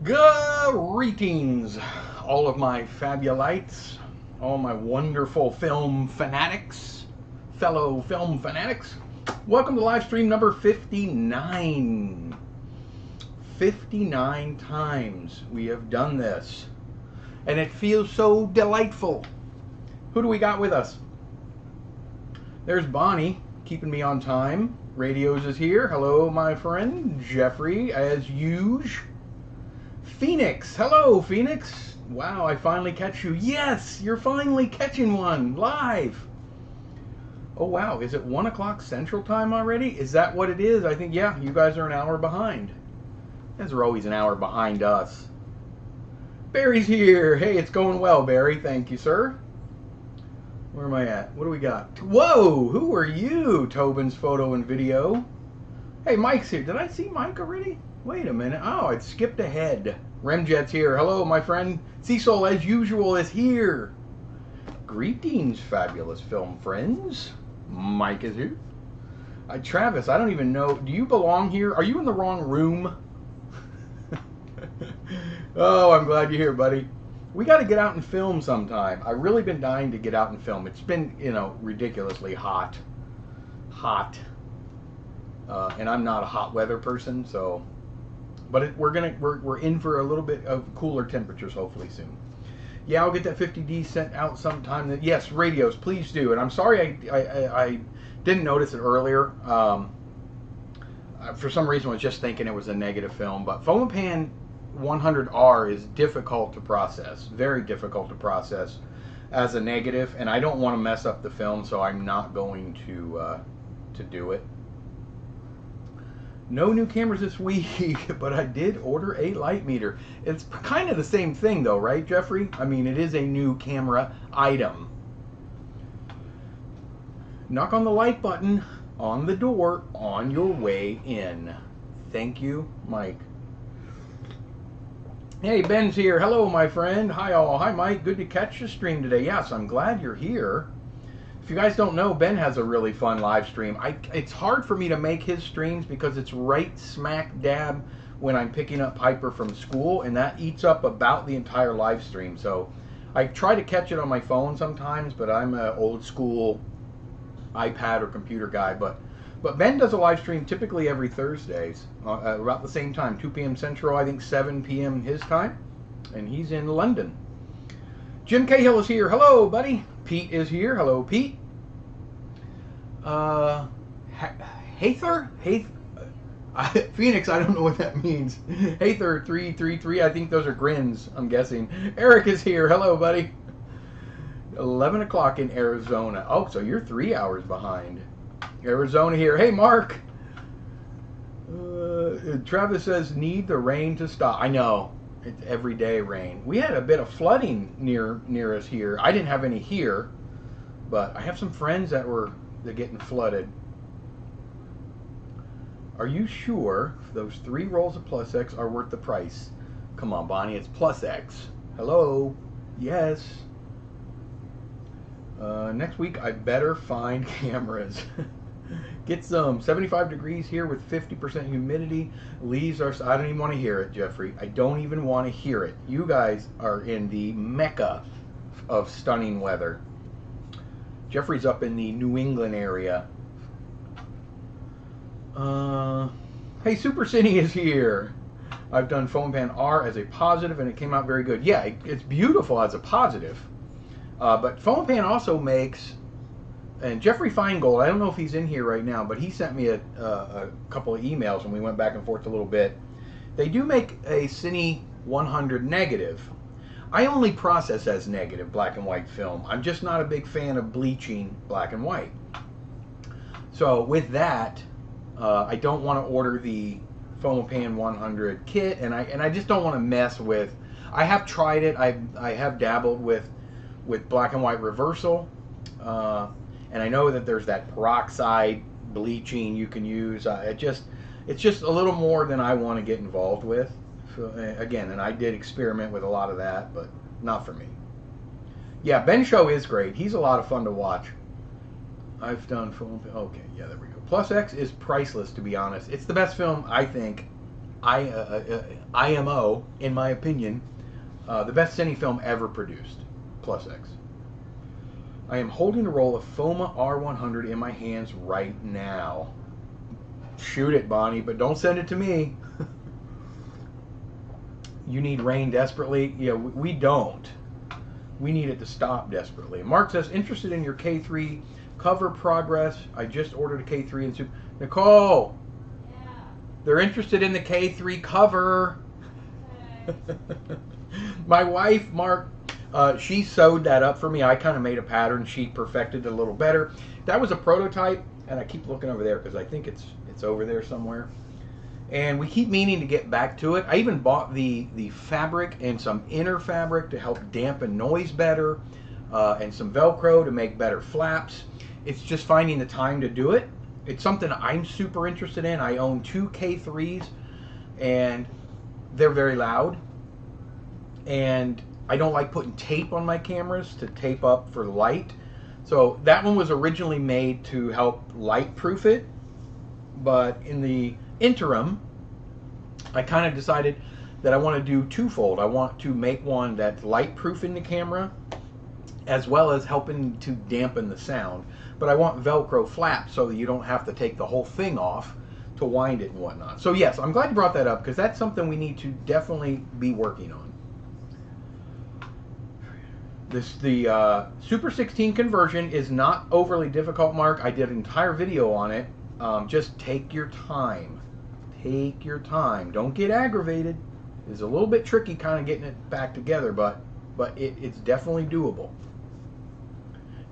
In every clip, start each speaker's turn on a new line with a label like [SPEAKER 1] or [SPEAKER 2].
[SPEAKER 1] Greetings, all of my fabulites, all my wonderful film fanatics, fellow film fanatics. Welcome to live stream number 59. 59 times we have done this, and it feels so delightful. Who do we got with us? There's Bonnie, keeping me on time. Radios is here. Hello, my friend. Jeffrey, as usual. Phoenix. Hello, Phoenix. Wow, I finally catch you. Yes, you're finally catching one live. Oh, wow. Is it 1 o'clock Central Time already? Is that what it is? I think, yeah, you guys are an hour behind. You guys are always an hour behind us. Barry's here. Hey, it's going well, Barry. Thank you, sir. Where am I at? What do we got? Whoa, who are you? Tobin's photo and video. Hey, Mike's here. Did I see Mike already? Wait a minute. Oh, it skipped ahead. Remjet's here. Hello, my friend. Cecil, as usual, is here. Greetings, fabulous film friends. Mike is here. Travis, I don't even know. Do you belong here? Are you in the wrong room? Oh, I'm glad you're here, buddy. We got to get out and film sometime. I've really been dying to get out and film. It's been, you know, ridiculously hot. And I'm not a hot weather person, so... But we're in for a little bit of cooler temperatures hopefully soon. Yeah, I'll get that 50D sent out sometime. Yes, radios, please do. And I'm sorry I didn't notice it earlier. For some reason I was just thinking it was a negative film. But Fomapan 100R is difficult to process. Very difficult to process as a negative. And I don't want to mess up the film, so I'm not going to do it. No new cameras this week, but I did order a light meter. It's kind of the same thing though, right, Jeffrey? I mean, it is a new camera item. Knock on the like button on the door on your way in. Thank you, Mike. Hey, Ben's here. Hello, my friend. Hi, all. Hi, Mike. Good to catch the stream today. Yes, I'm glad you're here. If you guys don't know, Ben has a really fun live stream. It's hard for me to make his streams because it's right smack dab when I'm picking up Piper from school, and that eats up about the entire live stream. So I try to catch it on my phone sometimes, but I'm an old school iPad or computer guy. But Ben does a live stream typically every Thursdays, about the same time, 2 p.m. Central, I think 7 p.m. his time, and he's in London. Jim Cahill is here. Hello, buddy. Pete is here. Hello, Pete. Hather? Phoenix, I don't know what that means. Hather 333, I think those are grins, I'm guessing. Eric is here. Hello, buddy. 11 o'clock in Arizona. Oh, so you're 3 hours behind. Arizona here. Hey, Mark. Travis says, need the rain to stop. I know. It's everyday rain. We had a bit of flooding near us here. I didn't have any here, but I have some friends that were getting flooded. Are you sure those 3 rolls of Plus X are worth the price? Come on, Bonnie, it's Plus X. Hello? Yes. Next week, I better find cameras. Get some. 75 degrees here with 50% humidity. Leaves are... I don't even want to hear it, Jeffrey. I don't even want to hear it. You guys are in the mecca of stunning weather. Jeffrey's up in the New England area. Hey, Super Cine is here. I've done Fomapan R as a positive, and it came out very good. Yeah, it's beautiful as a positive. But Fomapan also makes... And Jeffrey Feingold, I don't know if he's in here right now, but he sent me a couple of emails and we went back and forth a little bit. They do make a Cine 100 negative. I only process as negative black and white film. I'm just not a big fan of bleaching black and white. So with that, I don't want to order the Fomapan 100 kit, and I just don't want to mess with... I have tried it. I have dabbled with black and white reversal. And I know that there's that peroxide bleaching you can use. It's just a little more than I want to get involved with. So, again, and I did experiment with a lot of that, but not for me. Yeah, Ben Show is great. He's a lot of fun to watch. I've done film. Okay, yeah, there we go. Plus X is priceless, to be honest. It's the best film, I think, IMO, in my opinion, the best cine film ever produced, plus X. I am holding a roll of FOMA R100 in my hands right now. Shoot it, Bonnie, but don't send it to me. You need rain desperately? Yeah, we don't. We need it to stop desperately. Mark says, interested in your K3 cover progress. I just ordered a K3 and super. Nicole! Yeah. They're interested in the K3 cover. Okay. My wife, Mark, she sewed that up for me. I kind of made a pattern. She perfected it a little better. That was a prototype, and I keep looking over there because I think it's over there somewhere. And we keep meaning to get back to it. I even bought the fabric and some inner fabric to help dampen noise better, and some Velcro to make better flaps. It's just finding the time to do it. It's something I'm super interested in. I own 2 K3s, and they're very loud. And I don't like putting tape on my cameras to tape up for light. So that one was originally made to help light proof it. But in the interim, I kind of decided that I want to do twofold. I want to make one that's light proofing the camera as well as helping to dampen the sound. But I want Velcro flaps so that you don't have to take the whole thing off to wind it and whatnot. So yes, I'm glad you brought that up because that's something we need to definitely be working on. The Super 16 conversion is not overly difficult, Mark. I did an entire video on it. Just take your time. Take your time. Don't get aggravated. It's a little bit tricky kind of getting it back together, but it's definitely doable.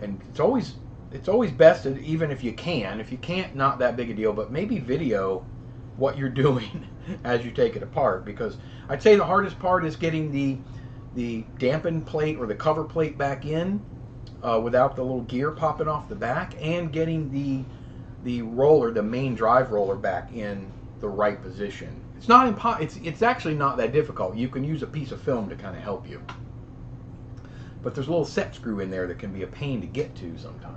[SPEAKER 1] And it's always best, even if you can. If you can't, not that big a deal, but maybe video what you're doing as you take it apart, because I'd say the hardest part is getting the dampen plate or the cover plate back in without the little gear popping off the back, and getting the roller, the main drive roller, back in the right position. It's not it's actually not that difficult. You can use a piece of film to kind of help you, but there's a little set screw in there that can be a pain to get to sometimes.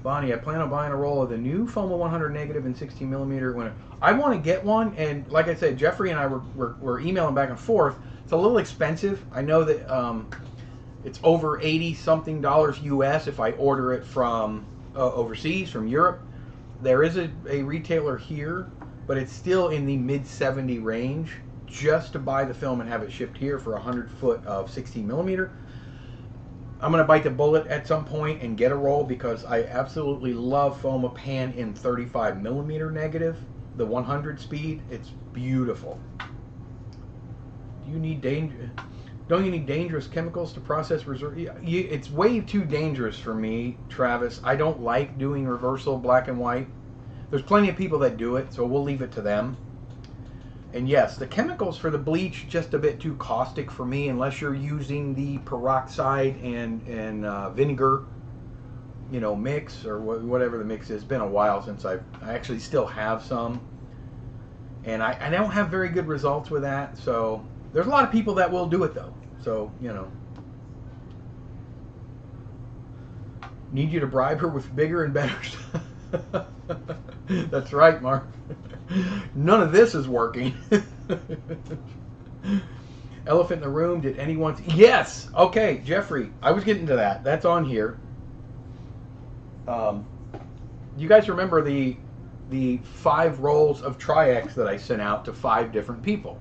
[SPEAKER 1] Bonnie, I plan on buying a roll of the new FOMA 100 negative and 16mm when I want to get one. And like I said, Jeffrey and I were emailing back and forth. It's a little expensive. I know that it's over $80 something US if I order it from overseas, from Europe. There is a retailer here, but it's still in the mid 70 range just to buy the film and have it shipped here for 100 foot of 16mm. I'm going to bite the bullet at some point and get a roll because I absolutely love FOMA pan in 35mm negative, the 100 speed. It's beautiful. Do you need Don't you need dangerous chemicals to process reserve? It's way too dangerous for me, Travis. I don't like doing reversal black and white. There's plenty of people that do it, so we'll leave it to them. And yes, the chemicals for the bleach, just a bit too caustic for me, unless you're using the peroxide and vinegar, you know, mix, or whatever the mix is. It's been a while since I actually still have some. And I don't have very good results with that, so there's a lot of people that will do it though. So, you know. Need you to bribe her with bigger and better stuff. That's right, Mark. None of this is working. Elephant in the room. Did anyone... Yes! Okay, Jeffrey. I was getting to that. That's on here. You guys remember the 5 rolls of Tri-X that I sent out to 5 different people?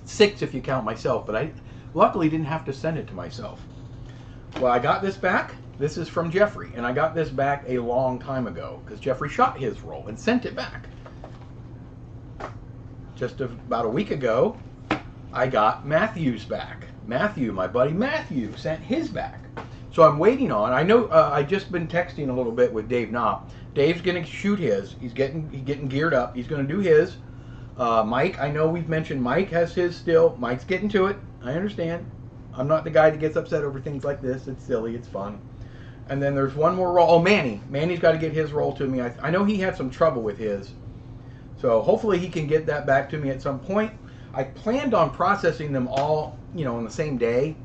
[SPEAKER 1] 6 if you count myself, but I luckily didn't have to send it to myself. Well, I got this back. This is from Jeffrey, and I got this back a long time ago because Jeffrey shot his roll and sent it back. Just about a week ago, I got Matthew's back. Matthew, my buddy Matthew, sent his back. So I'm waiting on. I know I just been texting a little bit with Dave Knopp. Dave's gonna shoot his. He's getting geared up. He's gonna do his. Mike, I know we've mentioned Mike has his still. Mike's getting to it. I understand. I'm not the guy that gets upset over things like this. It's silly. It's fun. And then there's one more roll. Oh, Manny. Manny's got to get his roll to me. I know he had some trouble with his. So hopefully he can get that back to me at some point. I planned on processing them all, you know, on the same day.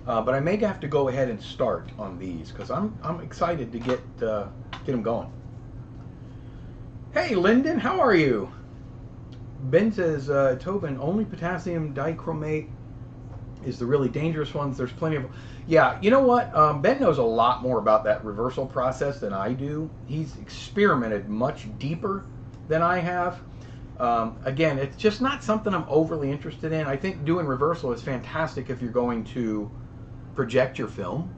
[SPEAKER 1] But I may have to go ahead and start on these because I'm excited to get them going. Hey, Lyndon, how are you? Ben says, Tobin, only potassium dichromate is the really dangerous ones. There's plenty of... Yeah, you know what? Ben knows a lot more about that reversal process than I do. He's experimented much deeper than I have. Again, it's just not something I'm overly interested in. I think doing reversal is fantastic if you're going to project your film,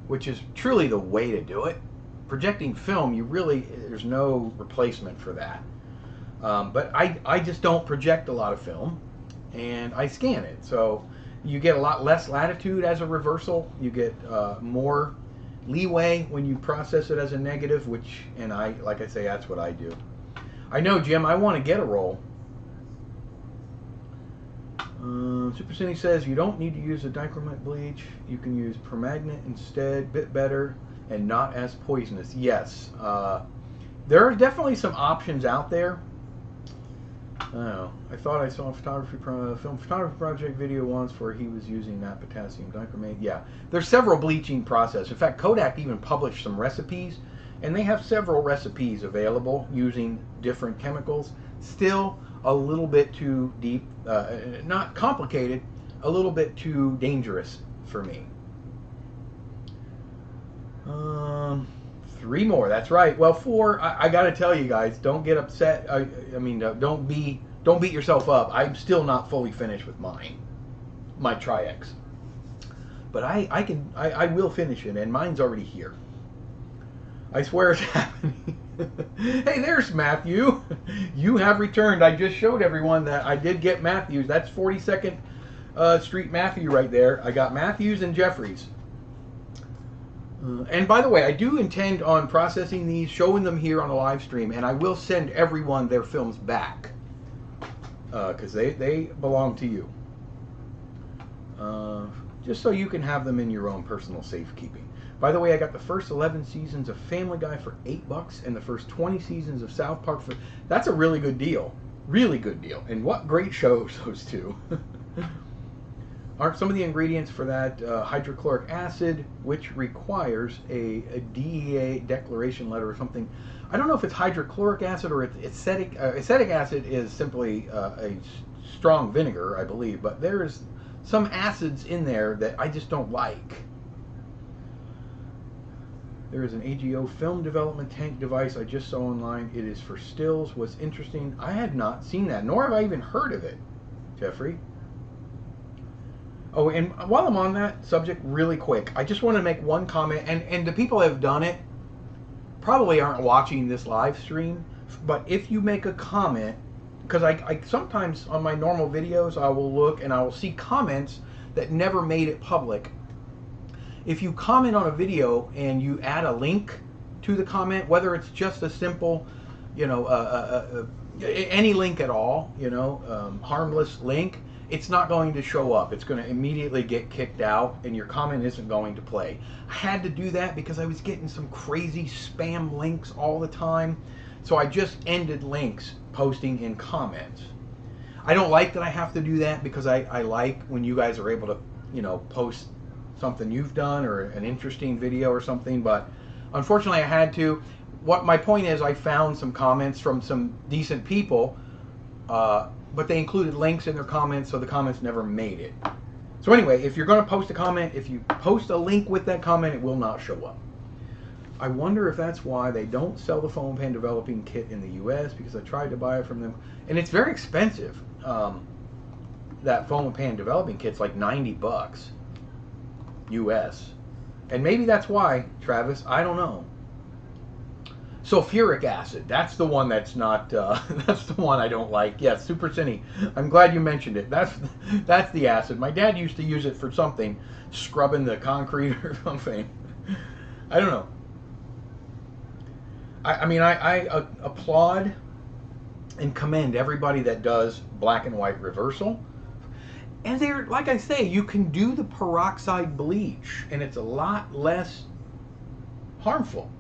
[SPEAKER 1] which is truly the way to do it. Projecting film, there's no replacement for that. But I just don't project a lot of film, and I scan it. So you get a lot less latitude as a reversal. You get more leeway when you process it as a negative, like I say, that's what I do. I know, Jim, I want to get a roll. Super Cindy says you don't need to use a dichromate bleach. You can use permanganate instead, bit better and not as poisonous. Yes, there are definitely some options out there. Oh, I thought I saw a film photography project video once where he was using that potassium dichromate. Yeah, there's several bleaching processes. In fact, Kodak even published some recipes, and they have several recipes available using different chemicals. Still a little bit too deep, not complicated, a little bit too dangerous for me. 3 more, that's right. Well, 4, I gotta tell you guys, don't get upset. Don't beat yourself up. I'm still not fully finished with my Tri-X. But I will finish it, and mine's already here. I swear it's happening. Hey, there's Matthew. You have returned. I just showed everyone that I did get Matthews. That's 42nd Street Matthew right there. I got Matthews and Jeffries. And by the way, I do intend on processing these, showing them here on a live stream, and I will send everyone their films back because they belong to you. Just so you can have them in your own personal safekeeping. By the way, I got the first 11 seasons of Family Guy for $8 and the first 20 seasons of South Park for... That's a really good deal. Really good deal. And what great shows, those two. Aren't some of the ingredients for that hydrochloric acid, which requires a DEA declaration letter or something? I don't know if it's hydrochloric acid or it's acetic. Acetic acid is simply a strong vinegar, I believe, but there's some acids in there that I just don't like. There is an AGO film development tank device I just saw online. It is for stills. What's interesting, I had not seen that, nor have I even heard of it, Jeffrey. Oh, and while I'm on that subject really quick, I just want to make one comment, and the people that have done it probably aren't watching this live stream, but if you make a comment, because I sometimes on my normal videos I will look and I will see comments that never made it public. If you comment on a video and you add a link to the comment, whether it's just a simple, any link at all, harmless link, it's not going to show up. It's going to immediately get kicked out and your comment isn't going to play. I had to do that because I was getting some crazy spam links all the time. So I just ended links posting in comments. I don't like that I have to do that because I like when you guys are able to, post something you've done or an interesting video or something, but unfortunately I had to. What my point is, I found some comments from some decent people, but they included links in their comments, so the comments never made it. So anyway, if you're going to post a comment, if you post a link with that comment, it will not show up. I wonder if that's why they don't sell the foam pan developing kit in the US, because I tried to buy it from them, and it's very expensive. That foam pan developing kit's like $90 US. And maybe that's why, Travis, I don't know. Sulfuric acid, that's the one that's not, that's the one I don't like. Yes, Super Cine, I'm glad you mentioned it. That's the acid. My dad used to use it for something, scrubbing the concrete or something. I don't know. I applaud and commend everybody that does black and white reversal. And they're, like I say, you can do the peroxide bleach and it's a lot less harmful.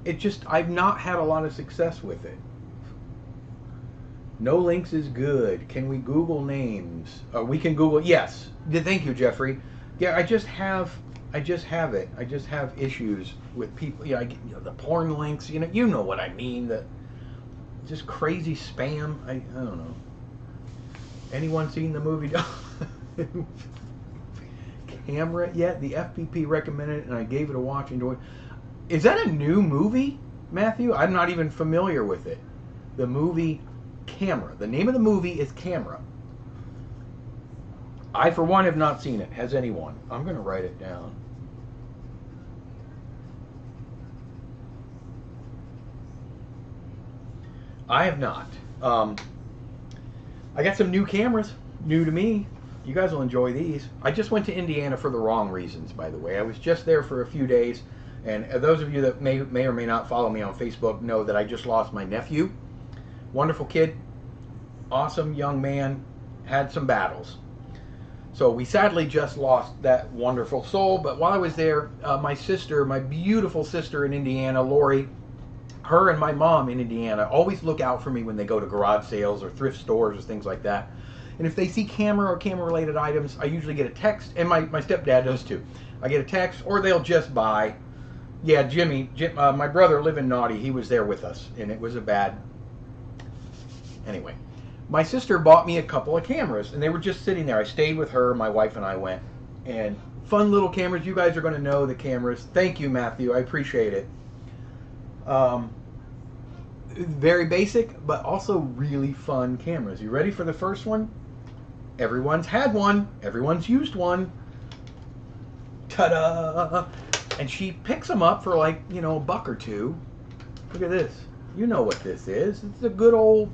[SPEAKER 1] It just, I've not had a lot of success with it. No links is good. Can we Google names? We can Google, yes. Thank you, Jeffrey. Yeah, I just have it. I just have issues with people. The porn links. You know what I mean. just crazy spam. I don't know. Anyone seen the movie Camera yet? The FPP recommended it, and I gave it a watch. Enjoy. Is that a new movie, Matthew? I'm not even familiar with it. The movie Camera. The name of the movie is Camera. I, for one, have not seen it. Has anyone? I'm going to write it down. I have not. I got some new cameras, new to me. You guys will enjoy these. I just went to Indiana for the wrong reasons, by the way. I was just there for a few days, and those of you that may or may not follow me on Facebook know that I just lost my nephew. Wonderful kid, awesome young man, had some battles. So we sadly just lost that wonderful soul, but while I was there, my sister, my beautiful sister in Indiana, Lori, her and my mom in Indiana always look out for me when they go to garage sales or thrift stores or things like that. And if they see camera or camera-related items, I usually get a text, and my stepdad does too. I get a text, or they'll just buy. Yeah, Jim, my brother, living naughty, he was there with us, and it was a bad... Anyway, my sister bought me a couple of cameras, and they were just sitting there. I stayed with her, my wife and I went, and fun little cameras. You guys are going to know the cameras. Thank you, Matthew. I appreciate it. Very basic, but also really fun cameras. You ready for the first one? Everyone's had one. Everyone's used one. Ta-da! And she picks them up for like, you know, $1 or $2. Look at this. You know what this is. It's a good old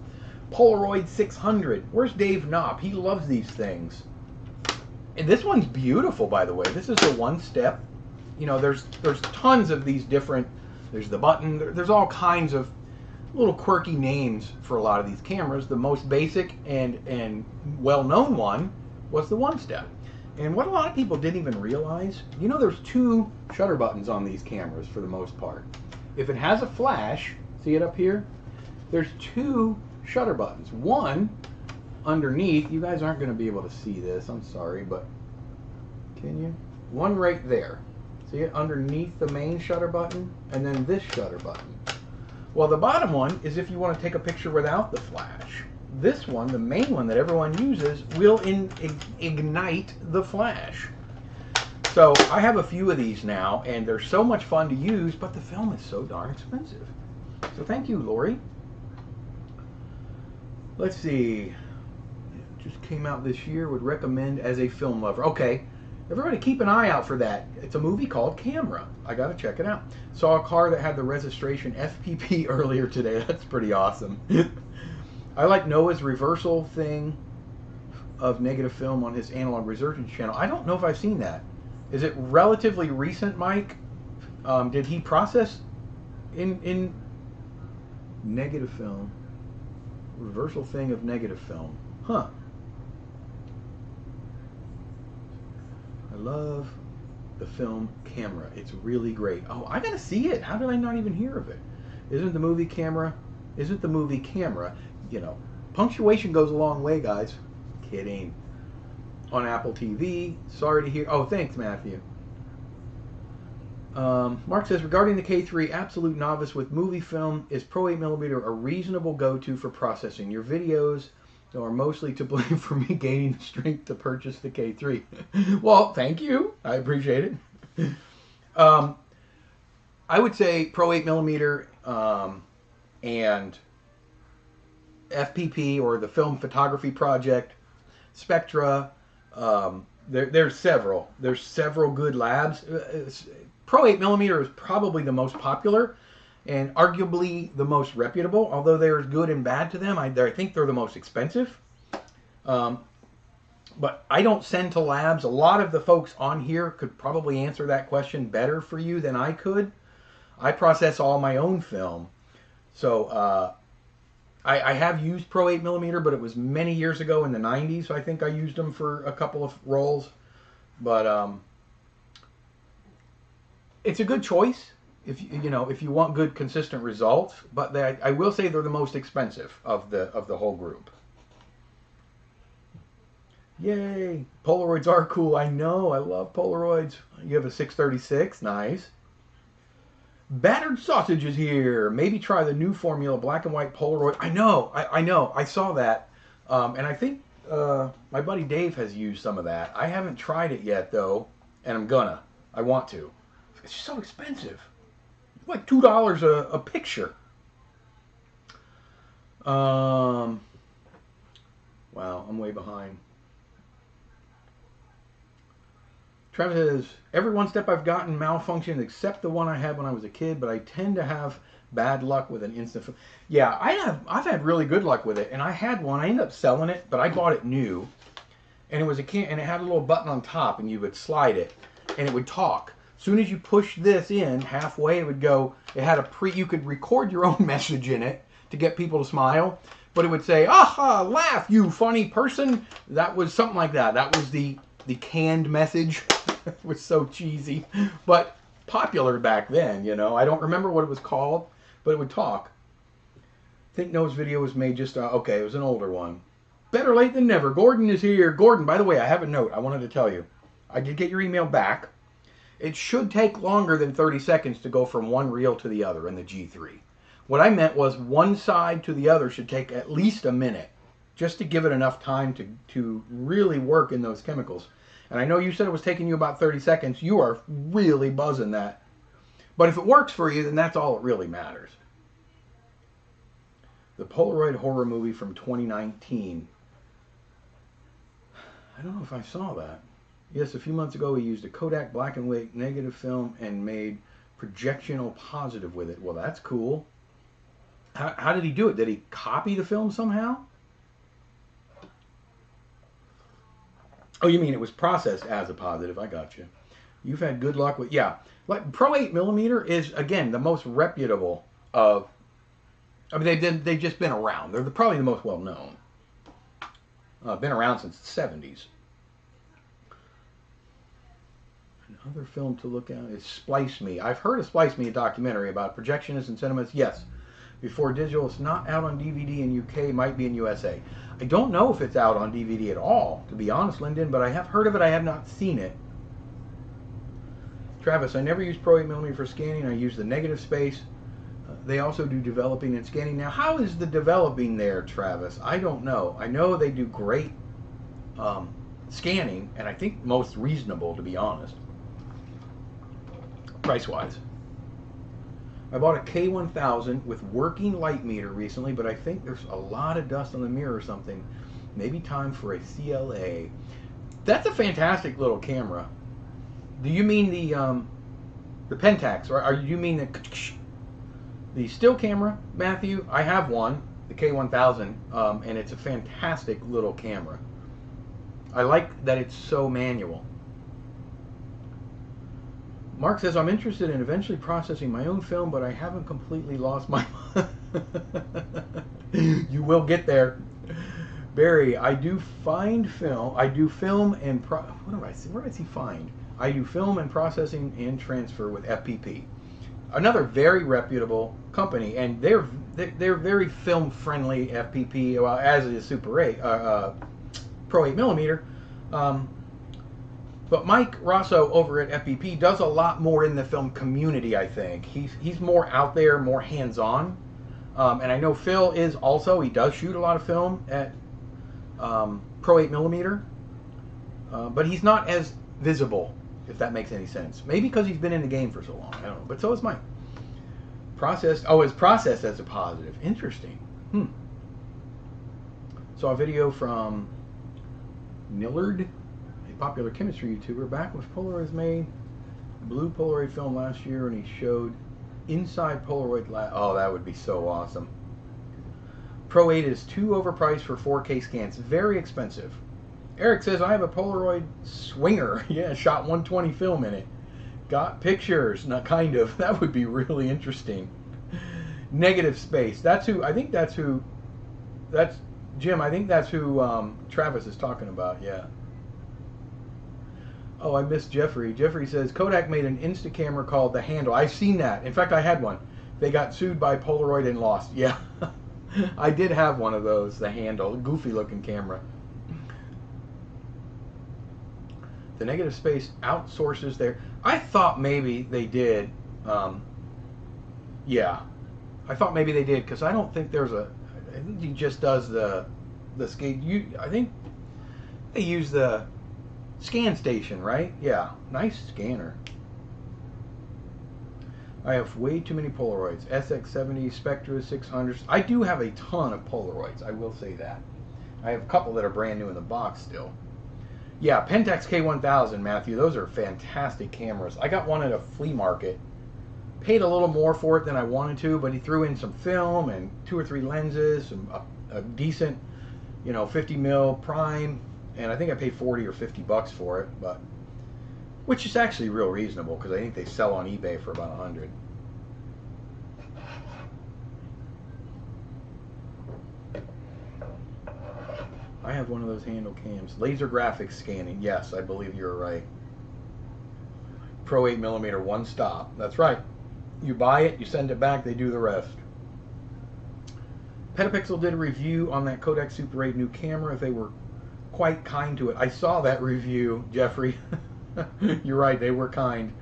[SPEAKER 1] Polaroid 600. Where's Dave Knopp? He loves these things. And this one's beautiful, by the way. This is the one step. You know, there's tons of these different. There's the button. There's all kinds of little quirky names for a lot of these cameras. The most basic and well-known one was the one step. And what a lot of people didn't even realize, you know, there's 2 shutter buttons on these cameras for the most part. If it has a flash, see it up here? There's 2 shutter buttons. One underneath, you guys aren't going to be able to see this, I'm sorry, but can you? One right there. See it underneath the main shutter button, and then this shutter button. Well, the bottom one is if you want to take a picture without the flash. This one, the main one that everyone uses, will ignite the flash. So I have a few of these now, and they're so much fun to use, but the film is so darn expensive. So thank you, Lori. Let's see. It just came out this year. Would recommend as a film lover. Okay. Everybody keep an eye out for that. It's a movie called Camera. I got to check it out. Saw a car that had the registration FPP earlier today. That's pretty awesome. I like Noah's reversal thing of negative film on his Analog Resurgence channel. I don't know if I've seen that. Is it relatively recent, Mike? Did he process in negative film? Reversal thing of negative film. Huh. I love the film Camera. It's really great. Oh, I gotta see it. How did I not even hear of it? Isn't the movie Camera? Isn't the movie Camera? You know, punctuation goes a long way, guys. Kidding. On Apple TV. Sorry to hear. Oh, thanks, Matthew. Mark says, regarding the K3, absolute novice with movie film, is Pro 8mm a reasonable go-to for processing? Your videos are mostly to blame for me gaining the strength to purchase the K3. Well, thank you. I appreciate it. I would say Pro 8mm and FPP, or the Film Photography Project, Spectra. There's several. There's several good labs. Pro 8mm is probably the most popular and arguably the most reputable, although there's good and bad to them. I think they're the most expensive. But I don't send to labs. A lot of the folks on here could probably answer that question better for you than I could. I process all my own film. So I have used Pro 8mm, but it was many years ago in the 90s. So I think I used them for a couple of rolls. But it's a good choice if you want good consistent results. But I will say they're the most expensive of the whole group. Yay! Polaroids are cool. I know. I love Polaroids. You have a 636. Nice. Battered Sausage is here. Maybe try the new formula, black and white Polaroid. I know. I saw that. And I think my buddy Dave has used some of that. I haven't tried it yet, though. And I'm gonna. I want to. It's just so expensive. It's like $2 a picture. Wow, I'm way behind. Travis says, every one step I've gotten malfunctioned except the one I had when I was a kid, but I tend to have bad luck with an instant film. Yeah, I've had really good luck with it, and I had one. I ended up selling it, but I bought it new, and it was and it had a little button on top, and you would slide it, and it would talk. As soon as you push this in halfway, it would go. It had you could record your own message in it to get people to smile, but it would say, "Aha, laugh, you funny person." That was something like that. That was the canned message. It was so cheesy, but popular back then, you know. I don't remember what it was called, but it would talk. I think Noah's video was made just, okay, it was an older one. Better late than never. Gordon is here. Gordon, by the way, I have a note I wanted to tell you. I did get your email back. It should take longer than 30 seconds to go from one reel to the other in the G3. What I meant was one side to the other should take at least a minute, just to give it enough time to really work in those chemicals. And I know you said it was taking you about 30 seconds. You are really buzzing that. But if it works for you, then that's all that really matters. The Polaroid horror movie from 2019. I don't know if I saw that. Yes, a few months ago he used a Kodak black and white negative film and made projectional positive with it. Well, that's cool. How did he do it? Did he copy the film somehow? Oh, you mean it was processed as a positive. I got you. You've had good luck with, yeah. Like Pro 8mm is, again, the most reputable of, I mean, they've just been around. They're probably the most well-known. Been around since the 70s. Another film to look at is Splice Me. I've heard of Splice Me, a documentary about projectionists and cinemas. Yes. Before digital, it's not out on DVD in UK, might be in USA. I don't know if it's out on DVD at all, to be honest, Lyndon, but I have heard of it. I have not seen it. Travis, I never use Pro 8mm for scanning. I use the negative space. They also do developing and scanning. Now, how is the developing there, Travis? I don't know. I know they do great scanning, and I think most reasonable, to be honest, price-wise. I bought a K1000 with working light meter recently, but I think there's a lot of dust on the mirror or something. Maybe time for a CLA. That's a fantastic little camera. Do you mean the Pentax, or you mean the still camera, Matthew? I have one, the K1000, and it's a fantastic little camera. I like that it's so manual. Mark says, I'm interested in eventually processing my own film, but I haven't completely lost my You will get there. Barry, I do find film. I do film and what do I see? Where does he find? I do film and processing and transfer with FPP. Another very reputable company, and they're very film friendly. FPP, well, as is Super 8, Pro 8mm. But Mike Roso over at FPP does a lot more in the film community, I think. He's more out there, more hands-on. And I know Phil is also, he does shoot a lot of film at Pro 8mm. But he's not as visible, if that makes any sense. Maybe because he's been in the game for so long. I don't know. But so is Mike. Processed, oh, it's processed as a positive. Interesting. Saw a video from Nillard, popular chemistry YouTuber, back when Polaroid made blue Polaroid film last year, and he showed inside Polaroid oh, that would be so awesome. Pro 8 is too overpriced for 4K scans. Very expensive. Eric says, I have a Polaroid Swinger. Yeah, shot 120 film in it. Got pictures. Not kind of. That would be really interesting. Negative space. That's who, I think that's who, that's Jim, I think that's who Travis is talking about, yeah. Oh, I missed Jeffrey. Jeffrey says, Kodak made an Instacamera called The Handle. I've seen that. In fact, I had one. They got sued by Polaroid and lost. Yeah. I did have one of those, The Handle. Goofy looking camera. The negative space outsources their... I thought maybe they did Yeah. I thought maybe they did, because I don't think there's a... I think he just does the skate. I think they use the scan station, right? Yeah. Nice scanner. I have way too many Polaroids. SX70, Spectra 600s. I do have a ton of Polaroids, I will say that. I have a couple that are brand new in the box still. Yeah, Pentax K1000, Matthew. Those are fantastic cameras. I got one at a flea market. Paid a little more for it than I wanted to, but he threw in some film and 2 or 3 lenses, a decent, 50 mil prime, and I think I paid 40 or 50 bucks for it, but which is actually real reasonable because I think they sell on eBay for about 100. I have one of those handle cams. Laser graphics scanning. Yes, I believe you're right. Pro 8mm, one stop. That's right. You buy it, you send it back, they do the rest. Petapixel did a review on that Kodak Super 8 new camera. They were quite kind to it. I saw that review, Jeffrey. You're right, they were kind.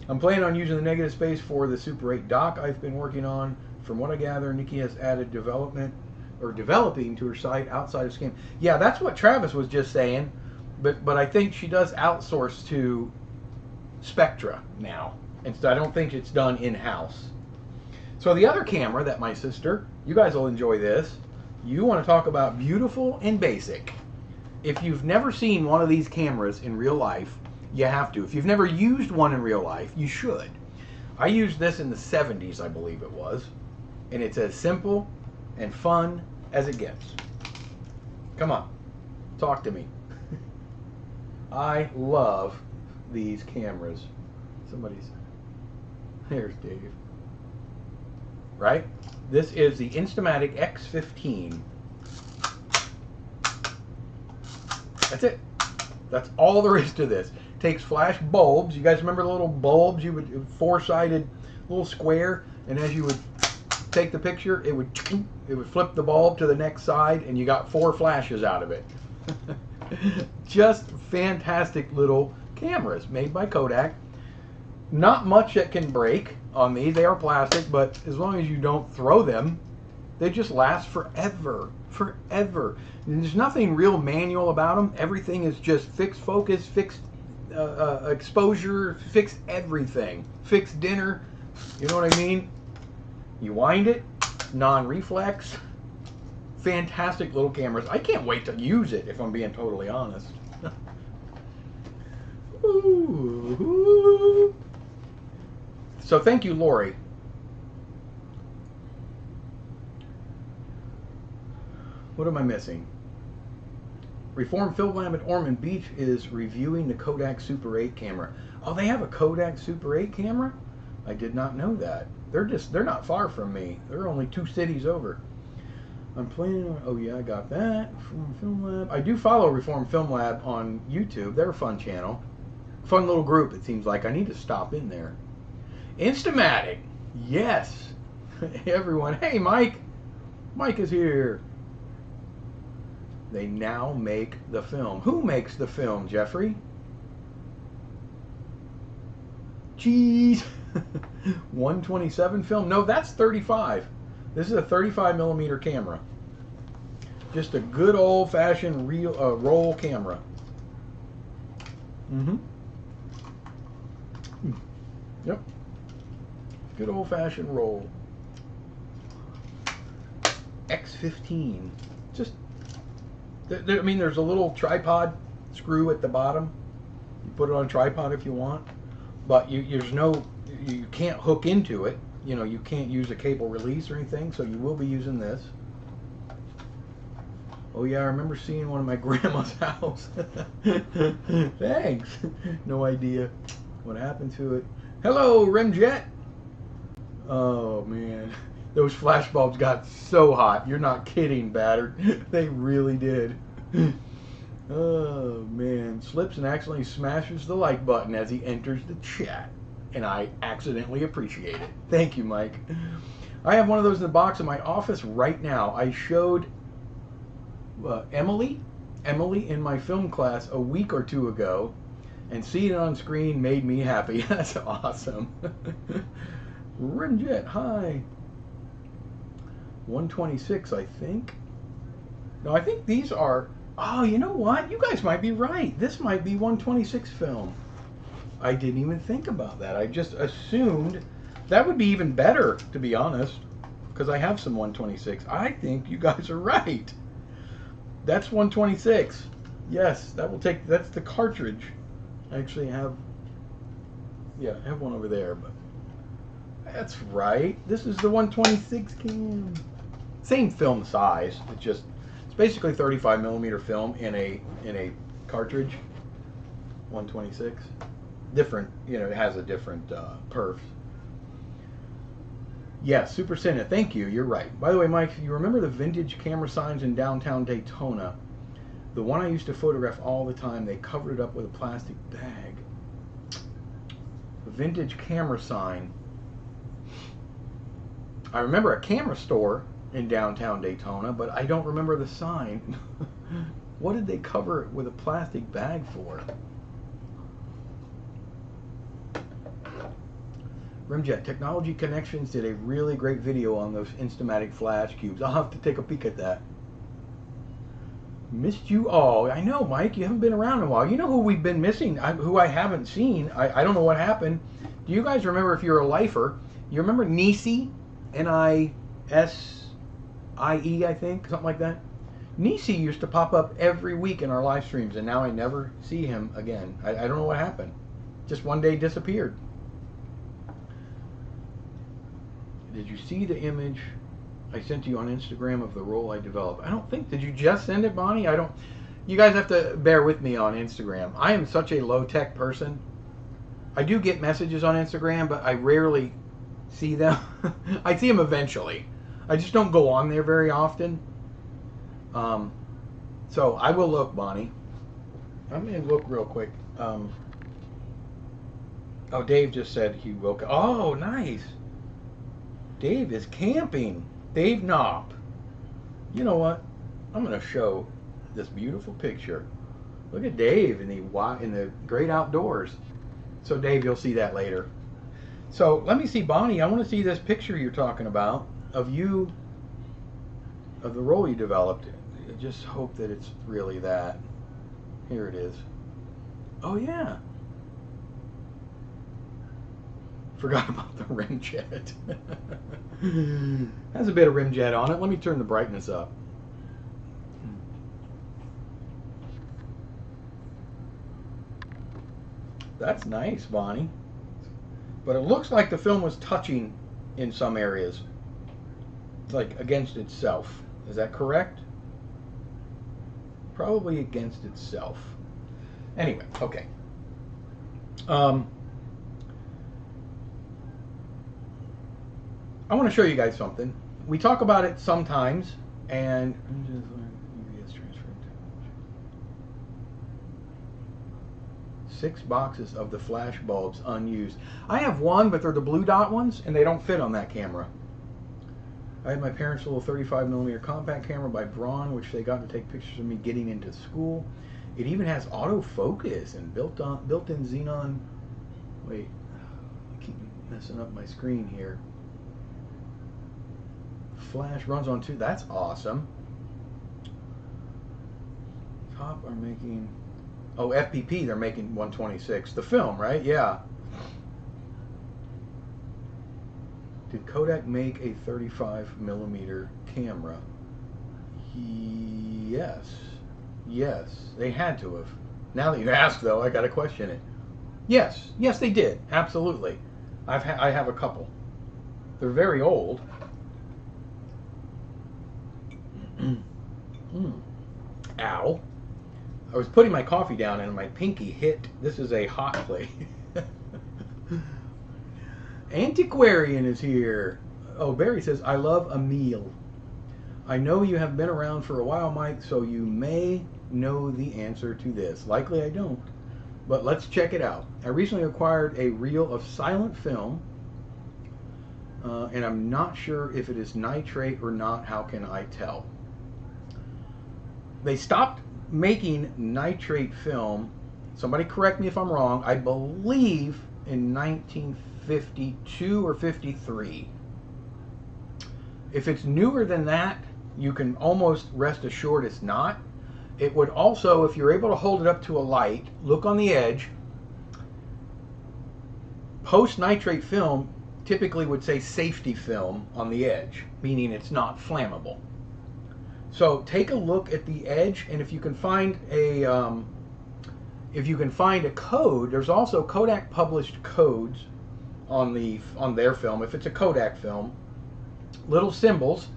[SPEAKER 1] I'm planning on using the negative space for the Super 8 dock I've been working on. From what I gather, Nikki has added developing to her site outside of Scan. Yeah, that's what Travis was just saying. But I think she does outsource to Spectra now. And so I don't think it's done in-house. So the other camera that my sister, you guys will enjoy this. You want to talk about beautiful and basic. If you've never seen one of these cameras in real life, you have to. If you've never used one in real life, you should. I used this in the 70s, I believe it was. And it's as simple and fun as it gets. Come on, talk to me. I love these cameras. There's Dave. Right? This is the Instamatic X15. That's it. That's all there is to this. Takes flash bulbs. You guys remember the little bulbs? You would four-sided little square, and as you would take the picture, it would flip the bulb to the next side, and you got 4 flashes out of it. Just fantastic little cameras made by Kodak. Not much that can break on these. They are plastic, but as long as you don't throw them, they just last forever. Forever. And there's nothing real manual about them. Everything is just fixed focus, fixed exposure, fixed everything. Fixed dinner. You know what I mean? You wind it, non-reflex. Fantastic little cameras. I can't wait to use it, if I'm being totally honest. Ooh. So thank you, Lori. What am I missing? Reform Film Lab at Ormond Beach is reviewing the Kodak Super 8 camera. Oh, they have a Kodak Super 8 camera? I did not know that. They're not far from me. They're only 2 cities over. I'm planning on, oh yeah, I got that. Reform Film Lab. I do follow Reform Film Lab on YouTube. They're a fun channel. Fun little group, it seems like. I need to stop in there. Instamatic. Yes. Everyone. Hey, Mike. Mike is here. They now make the film. Who makes the film, Jeffrey? Jeez. 127 film? No, that's 35. This is a 35mm camera. Just a good old-fashioned roll camera. Yep. Good old-fashioned roll. X15. Just, I mean, there's a little tripod screw at the bottom. You put it on a tripod if you want, but you can't hook into it. You know, you can't use a cable release or anything, so you will be using this. Oh yeah, I remember seeing one in my grandma's house. Thanks. No idea what happened to it. Hello, Rimjet. Oh man, those flash bulbs got so hot. You're not kidding, Battered. They really did. Oh man, slips and accidentally smashes the like button as he enters the chat. And I accidentally appreciate it. Thank you, Mike. I have one of those in the box in my office right now. I showed Emily in my film class a week or 2 ago, and seeing it on screen made me happy. That's awesome. Rimjet, hi. 126, I think. No, I think these are... Oh, you know what? You guys might be right. This might be 126 film. I didn't even think about that. I just assumed that would be even better, to be honest, because I have some 126. I think you guys are right. That's 126. Yes, that will take... That's the cartridge. I actually have... Yeah, I have one over there, but... That's right. This is the 126 cam. Same film size. It's basically 35 millimeter film in a cartridge. 126. Different, you know, it has a different perf. Yeah, Super Cine. Thank you. You're right. By the way, Mike, you remember the vintage camera signs in downtown Daytona? The one I used to photograph all the time. They covered it up with a plastic bag. The vintage camera sign. I remember a camera store in downtown Daytona, but I don't remember the sign. What did they cover it with a plastic bag for? Rimjet, Technology Connections did a really great video on those Instamatic flash cubes. I'll have to take a peek at that. Missed you all. I know, Mike, you haven't been around in a while. You know who we've been missing, who I haven't seen. I don't know what happened. Do you guys remember, if you're a lifer, you remember Nisi? Nisi, I think, something like that. Nisi used to pop up every week in our live streams, and now I never see him again. I don't know what happened. Just one day disappeared. Did you see the image I sent you on Instagram of the roll I developed? I don't think. Did you just send it, Bonnie? I don't. You guys have to bear with me on Instagram. I am such a low-tech person. I do get messages on Instagram, but I rarely see them. I see them eventually. I just don't go on there very often. So I will look, Bonnie. I'm going to look real quick. Oh, Dave just said he woke up. Oh, nice. Dave is camping. Dave Knopp. You know what? I'm going to show this beautiful picture. Look at Dave in the great outdoors. So Dave, you'll see that later. So let me see, Bonnie. I want to see this picture you're talking about of you, of the roll you developed. I just hope that it's really that. Here it is. Oh yeah. Forgot about the rimjet. Has a bit of rimjet on it. Let me turn the brightness up. That's nice, Bonnie. But it looks like the film was touching in some areas. Like against itself. Is that correct? Probably against itself. Anyway, okay. I want to show you guys something. We talk about it sometimes, and 6 boxes of the flash bulbs unused. I have one, but they're the blue dot ones, and they don't fit on that camera. I had my parents' little 35mm compact camera by Braun, which they got to take pictures of me getting into school. It even has autofocus and built-in xenon. Wait, I keep messing up my screen here. Flash runs on 2. That's awesome. Top are making... Oh, FPP, they're making 126. The film, right? Yeah. Did Kodak make a 35mm camera? Yes. Yes, they had to have. Now that you ask, though, I gotta question it. Yes. Yes, they did. Absolutely. I have a couple. They're very old. Ow. I was putting my coffee down and my pinky hit. This is a hot plate. Antiquarian is here. Oh, Barry says, I love a meal. I know you have been around for a while, Mike, so you may know the answer to this. Likely I don't, but let's check it out. I recently acquired a reel of silent film, and I'm not sure if it is nitrate or not. How can I tell? They stopped making nitrate film. Somebody correct me if I'm wrong. I believe in 1952 or 53. If it's newer than that, you can almost rest assured it's not. It would also, if you're able to hold it up to a light, look on the edge. Post-nitrate film typically would say safety film on the edge, meaning it's not flammable. So take a look at the edge, and if you can find a code, there's also Kodak published codes on their film. If it's a Kodak film, little symbols.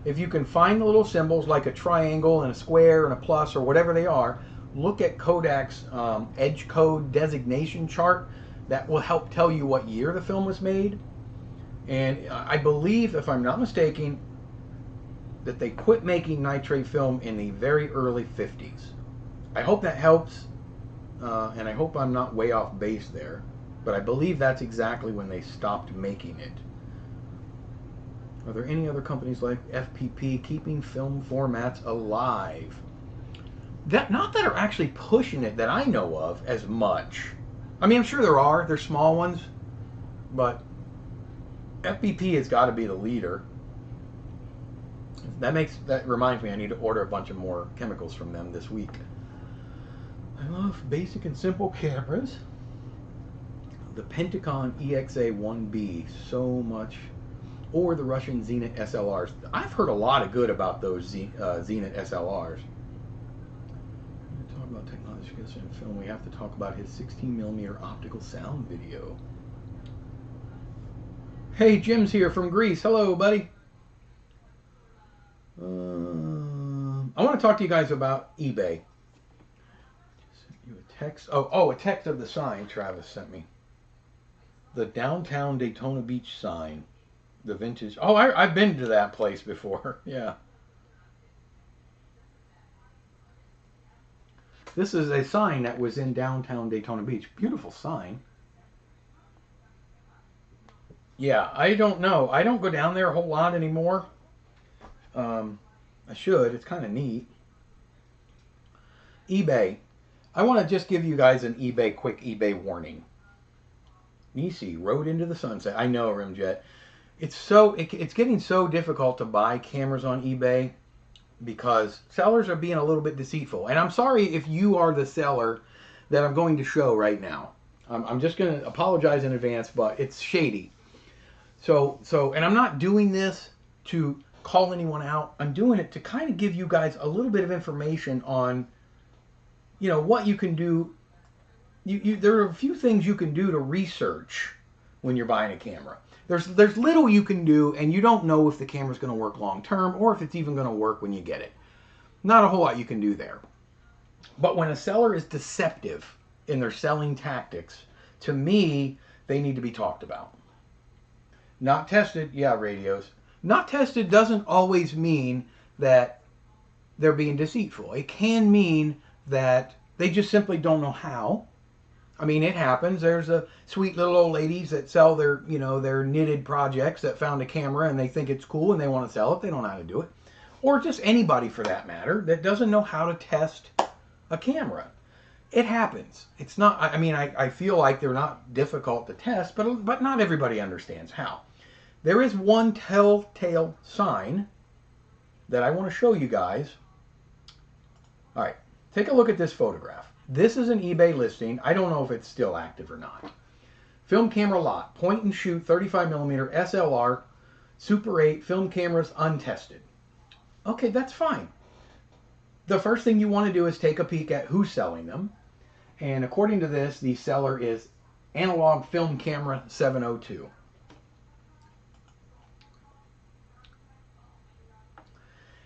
[SPEAKER 1] If you can find the little symbols like a triangle and a square and a plus or whatever they are, look at Kodak's edge code designation chart. That will help tell you what year the film was made. And I believe, if I'm not mistaken, that they quit making nitrate film in the very early 50s. I hope that helps, and I hope I'm not way off base there, but I believe that's exactly when they stopped making it. Are there any other companies like FPP keeping film formats alive? Not that are actually pushing it that I know of as much. I mean, I'm sure there are. There's small ones, but FPP has got to be the leader. That reminds me, I need to order a bunch of more chemicals from them this week. I love basic and simple cameras. The Pentacon EXA-1B, so much. Or the Russian Zenit SLRs. I've heard a lot of good about those Zenit SLRs. When we talk about technology in film, we have to talk about his 16mm optical sound video. Hey, Jim's here from Greece. Hello, buddy. I want to talk to you guys about eBay. Sent you a text. Oh, a text of the sign Travis sent me. The downtown Daytona Beach sign. The vintage. Oh, I've been to that place before. Yeah. This is a sign that was in downtown Daytona Beach. Beautiful sign. Yeah, I don't know. I don't go down there a whole lot anymore. I should. It's kind of neat. eBay. I want to just give you guys an quick eBay warning. Nisi rode into the sunset. I know, Rimjet. It's getting so difficult to buy cameras on eBay because sellers are being a little bit deceitful. And I'm sorry if you are the seller that I'm going to show right now. I'm just going to apologize in advance, but it's shady. And I'm not doing this to call anyone out. I'm doing it to kind of give you guys a little bit of information on, what you can do. There are a few things you can do to research when you're buying a camera. There's little you can do, and you don't know if the camera's going to work long term or if it's even going to work when you get it. Not a whole lot you can do there. But when a seller is deceptive in their selling tactics, to me, they need to be talked about. Not tested, yeah, radios. Not tested doesn't always mean that they're being deceitful. It can mean that they just simply don't know how. I mean, it happens. There's a sweet little old ladies that sell their knitted projects that found a camera and they think it's cool and they want to sell it. They don't know how to do it. Or just anybody for that matter that doesn't know how to test a camera. It happens. It's not, I feel like they're not difficult to test, but not everybody understands how. There is one telltale sign that I want to show you guys. All right, take a look at this photograph. This is an eBay listing. I don't know if it's still active or not. Film camera lot, point and shoot 35mm SLR, Super 8 film cameras untested. Okay, that's fine. The first thing you want to do is take a peek at who's selling them. And according to this, the seller is Analog Film Camera 702.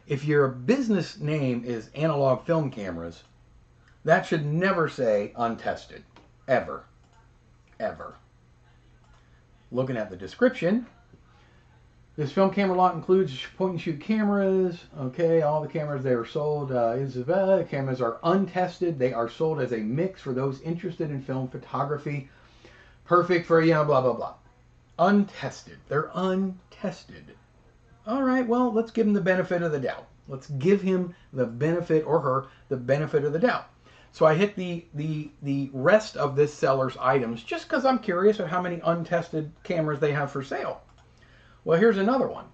[SPEAKER 1] If your business name is Analog Film Cameras, that should never say untested. Ever. Ever. Looking at the description, this film camera lot includes point and shoot cameras. Okay, all the cameras they are sold. Cameras are untested. They are sold as a mix for those interested in film photography. Perfect for, blah, blah, blah. Untested. They're untested. All right, well, let's give him the benefit of the doubt. Let's give him the benefit, or her, the benefit of the doubt. So I hit the rest of this seller's items just because I'm curious at how many untested cameras they have for sale. Well, here's another one.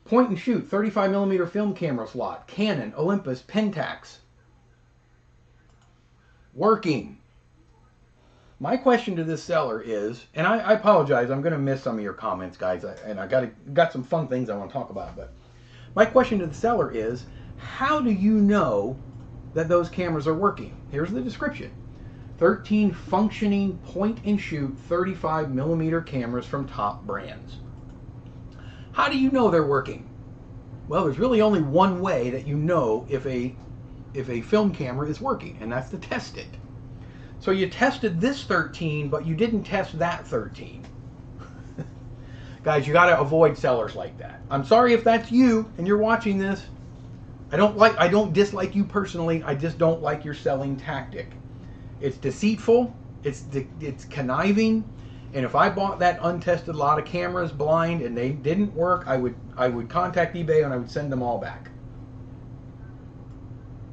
[SPEAKER 1] Point and shoot 35mm film camera slot. Canon, Olympus, Pentax. Working. My question to this seller is, and I apologize, I'm going to miss some of your comments, guys, and I got some fun things I want to talk about, but my question to the seller is, how do you know that those cameras are working? Here's the description. 13 functioning point and shoot 35mm cameras from top brands. How do you know they're working? Well, there's really only one way that you know if a film camera is working, and that's to test it. So you tested this 13, but you didn't test that 13. Guys, you got to avoid sellers like that. I'm sorry if that's you and you're watching this. I don't dislike you personally. I just don't like your selling tactic. It's deceitful. It's conniving. And if I bought that untested lot of cameras blind and they didn't work, I would contact eBay and I would send them all back.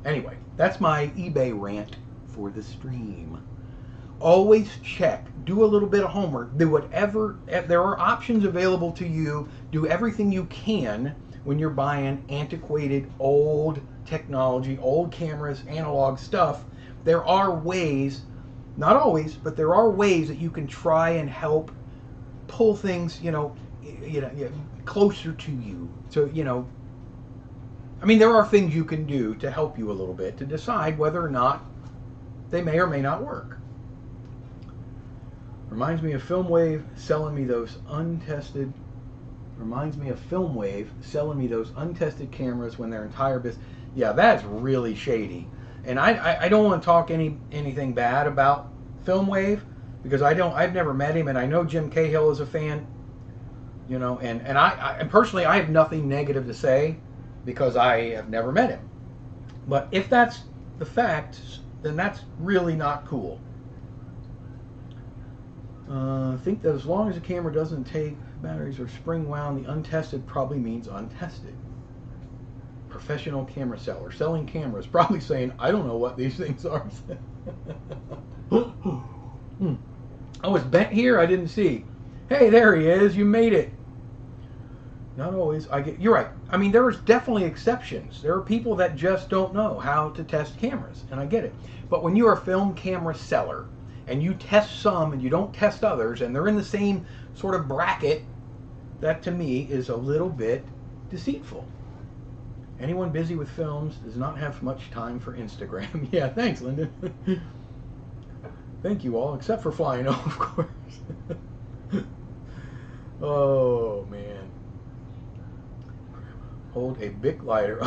[SPEAKER 1] Anyway, that's my eBay rant for the stream. Always check. Do a little bit of homework. Do whatever. There are options available to you. Do everything you can when you're buying antiquated, old technology, old cameras, analog stuff. There are ways, not always, but there are ways that you can try and help pull things, closer to you. So, I mean, there are things you can do to help you a little bit to decide whether or not they may or may not work. Reminds me of Filmwave selling me those untested. Reminds me of Filmwave selling me those untested cameras when their entire business. Yeah, that's really shady. And I don't want to talk anything bad about Filmwave because I've never met him, and I know Jim Cahill is a fan. And personally I have nothing negative to say because I have never met him. But if that's the fact, then that's really not cool. I think that as long as the camera doesn't take batteries or spring wound, the untested probably means untested. Professional camera seller selling cameras, probably saying, I don't know what these things are. I was bent here, I didn't see. Hey, there he is, you made it. Not always. You're right. I mean, there's definitely exceptions. There are people that just don't know how to test cameras, and I get it. But when you're a film camera seller and you test some and you don't test others, and they're in the same sort of bracket, that to me is a little bit deceitful. Anyone busy with films does not have much time for Instagram. Yeah, thanks, Lyndon. Thank you all, except for flying, of course. Oh, man. Hold a Bic lighter.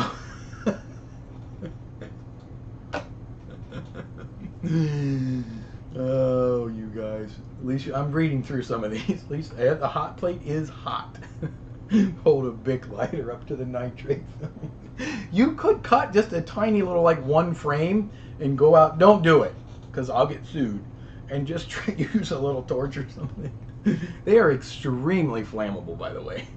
[SPEAKER 1] Oh, you guys. At least I'm reading through some of these. At least the hot plate is hot. Hold a Bic lighter up to the nitrate film. You could cut just a tiny little, like, one frame and go out. Don't do it, because I'll get sued. And just use a little torch or something. They are extremely flammable, by the way.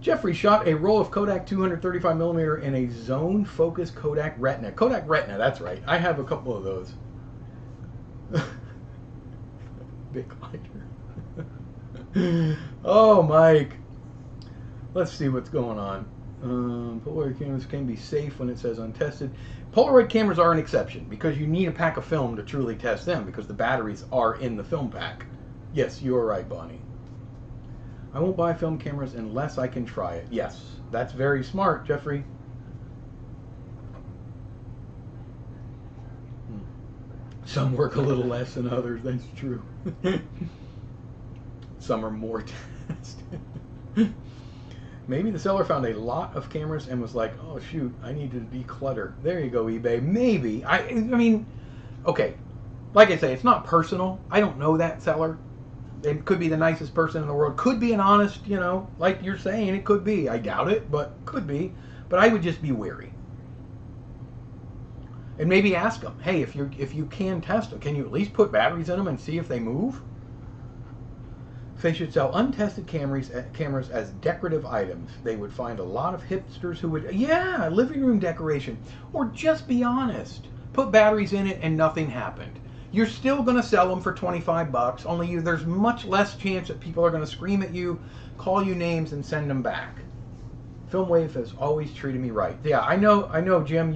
[SPEAKER 1] Jeffrey shot a roll of Kodak 235mm in a zone focus Kodak Retina. Kodak Retina, that's right. I have a couple of those. Big lighter. Oh, Mike. Let's see what's going on. Polaroid cameras can be safe when it says untested. Polaroid cameras are an exception because you need a pack of film to truly test them because the batteries are in the film pack. Yes, you are right, Bonnie. I won't buy film cameras unless I can try it. Yes, that's very smart, Jeffrey. Some work a little less than others, that's true. Some are more tested. Maybe the seller found a lot of cameras and was like, oh shoot, I need to declutter. There you go, eBay. Maybe. I mean, okay. Like I say, it's not personal. I don't know that seller. It could be the nicest person in the world. Could be an honest, like you're saying, it could be. I doubt it, but could be. But I would just be wary. And maybe ask them, hey, if you can test them, can you at least put batteries in them and see if they move? They should sell untested cameras as decorative items. They would find a lot of hipsters who would, yeah, living room decoration. Or just be honest. put batteries in it, and nothing happened. You're still going to sell them for 25 bucks, only there's much less chance that people are going to scream at you, call you names, and send them back. Filmwave has always treated me right. Yeah, I know, Jim.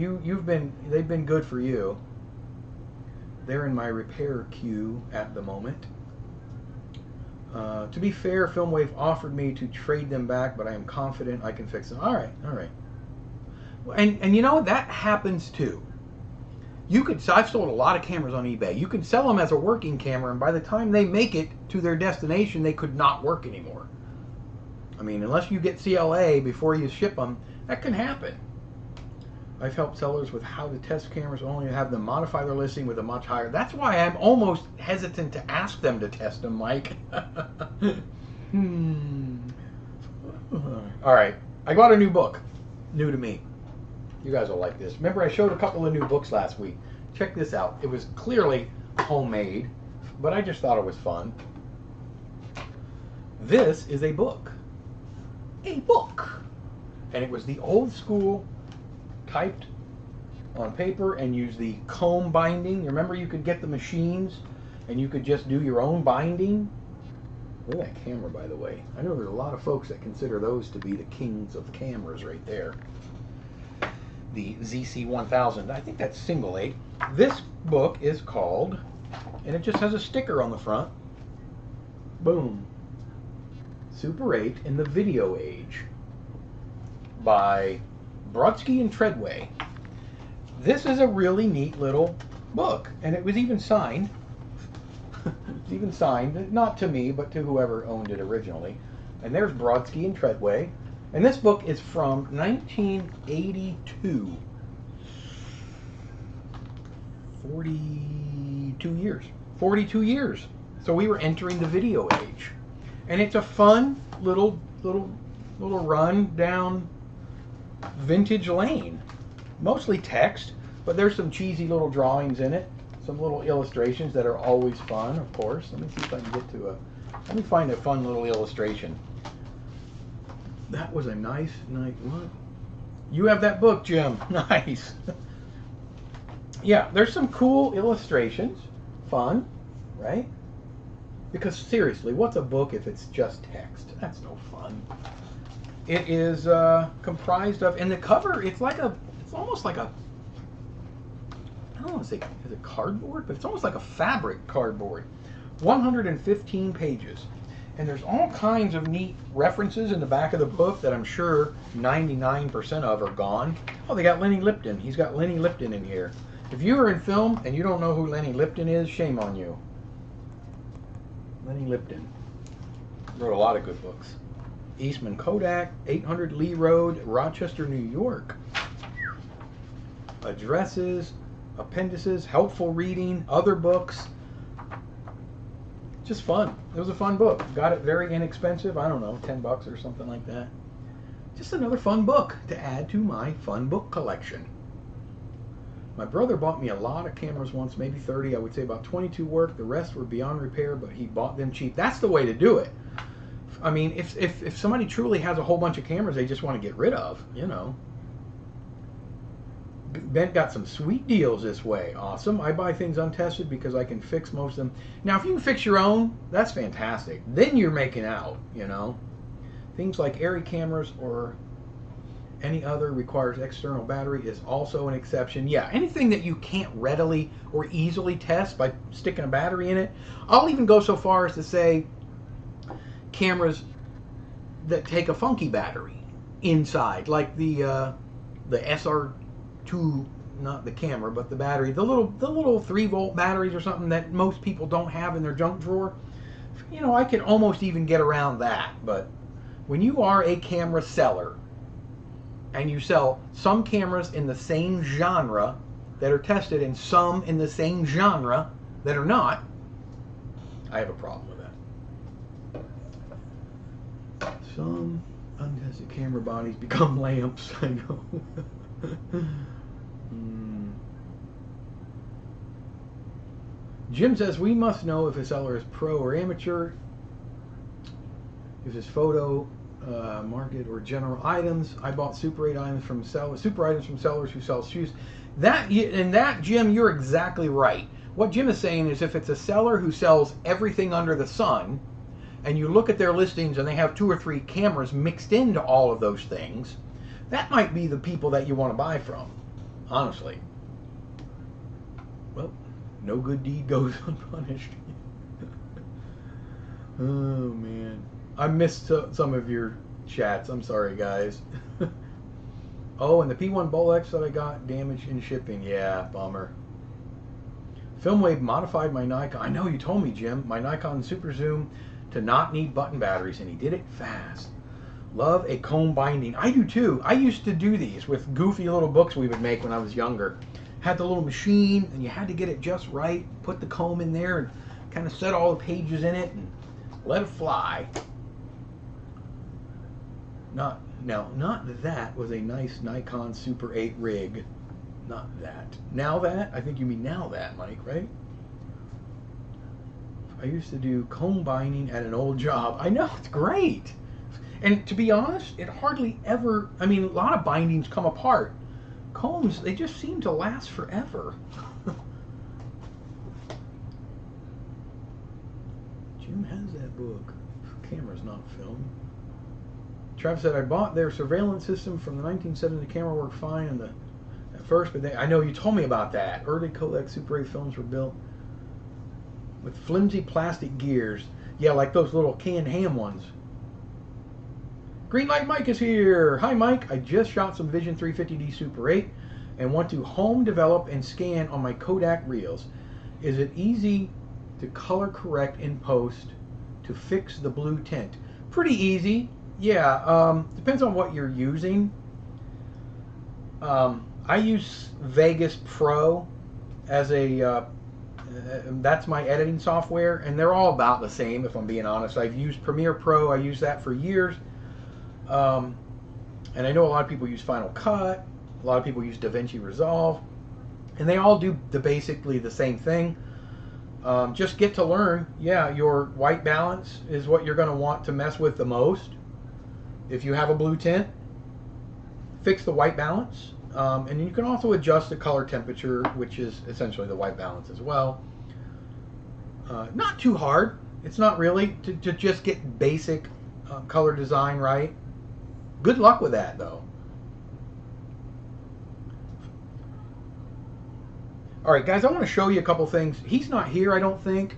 [SPEAKER 1] They've been good for you. They're in my repair queue at the moment. To be fair, Filmwave offered me to trade them back, but I am confident I can fix them. All right. And you know, that happens too. I've sold a lot of cameras on eBay. You can sell them as a working camera, and by the time they make it to their destination, they could not work anymore. I mean, unless you get CLA before you ship them, that can happen. I've helped sellers with how to test cameras, only to have them modify their listing with a much higher. That's why I'm almost hesitant to ask them to test them, Mike. All right, I got a new book, new to me. You guys will like this. Remember, I showed a couple of new books last week. Check this out. It was clearly homemade, but I just thought it was fun. This is a book. A book. And it was the old school, typed on paper and use the comb binding. You remember, you could get the machines and you could just do your own binding. Look at that camera, by the way. I know there's a lot of folks that consider those to be the kings of cameras right there. The ZC1000. I think that's single 8. This book is called, and it just has a sticker on the front. Boom. Super 8 in the Video Age by Brodsky and Treadway. This is a really neat little book, and it was even signed. It's even signed, not to me, but to whoever owned it originally. And there's Brodsky and Treadway. And this book is from 1982. 42 years. 42 years. So we were entering the video age. And it's a fun little run down vintage lane. Mostly text, but there's some cheesy little drawings in it. Some little illustrations that are always fun, of course. Let me see if I can get to let me find a fun little illustration. That was a nice night. What? You have that book, Jim. Nice. Yeah, there's some cool illustrations. Fun, right? Because seriously, what's a book if it's just text? That's no fun. It is comprised of, and the cover, it's almost like a, I don't want to say, is it cardboard? But it's almost like a fabric cardboard. 115 pages. And there's all kinds of neat references in the back of the book that I'm sure 99% of are gone. Oh, they got Lenny Lipton. He's got Lenny Lipton in here. If you are in film and you don't know who Lenny Lipton is, shame on you. Lenny Lipton wrote a lot of good books. Eastman Kodak, 800 Lee Road, Rochester, New York. Addresses, appendices, helpful reading, other books. Just fun. It was a fun book. Got it very inexpensive. I don't know, 10 bucks or something like that. Just another fun book to add to my fun book collection. My brother bought me a lot of cameras once, maybe 30. I would say about 22 worked. The rest were beyond repair, but he bought them cheap. That's the way to do it. I mean, if somebody truly has a whole bunch of cameras they just want to get rid of, you know. Ben got some sweet deals this way. Awesome. I buy things untested because I can fix most of them. Now, if you can fix your own, that's fantastic. Then you're making out, you know. Things like Airy cameras or any other requires external battery is also an exception. Yeah, anything that you can't readily or easily test by sticking a battery in it. I'll even go so far as to say cameras that take a funky battery inside, like the SR2, not the camera, but the battery, the little 3-volt batteries or something that most people don't have in their junk drawer. You know, I can almost even get around that. But when you are a camera seller and you sell some cameras in the same genre that are tested and some in the same genre that are not, I have a problem with that. Some untested camera bodies become lamps. I know. Jim says we must know if a seller is pro or amateur, if his photo Market or general items. I bought Super 8 items from sellers. Super items from sellers who sell shoes. That, Jim, you're exactly right. What Jim is saying is if it's a seller who sells everything under the sun, and you look at their listings and they have 2 or 3 cameras mixed into all of those things, that might be the people that you want to buy from, honestly. Well, no good deed goes unpunished. Oh, man. I missed some of your chats. I'm sorry, guys. Oh, and the P1 Bolex that I got damaged in shipping. Yeah, bummer. Filmwave modified my Nikon. I know you told me, Jim. My Nikon Super Zoom to not need button batteries, and he did it fast. Love a comb binding. I do too. I used to do these with goofy little books we would make when I was younger. Had the little machine, and you had to get it just right. Put the comb in there and kind of set all the pages in it and let it fly. Not that was a nice Nikon Super 8 rig. Not that. Now that? I think you mean now that, Mike, right? I used to do comb binding at an old job. I know, it's great. And to be honest, it hardly ever, I mean, a lot of bindings come apart. Combs, they just seem to last forever. Jim has that book. Camera's not film. Travis said, I bought their surveillance system from the 1970s. The camera worked fine at first, but I know you told me about that. Early Kodak Super 8 films were built with flimsy plastic gears. Yeah, like those little canned ham ones. Greenlight Mike is here. Hi, Mike. I just shot some Vision 350D Super 8 and want to home develop and scan on my Kodak reels. Is it easy to color correct in post to fix the blue tint? Pretty easy. Yeah, depends on what you're using. I use Vegas Pro as that's my editing software, and they're all about the same, if I'm being honest. I've used Premiere Pro. I used that for years. And I know a lot of people use Final Cut. A lot of people use DaVinci Resolve. And they all do basically the same thing. Just get to learn. Yeah, your white balance is what you're going to want to mess with the most. If you have a blue tint, fix the white balance. And you can also adjust the color temperature, which is essentially the white balance as well. Not too hard. It's not really to just get basic color design right. Good luck with that, though. All right, guys, I want to show you a couple things. He's not here, I don't think.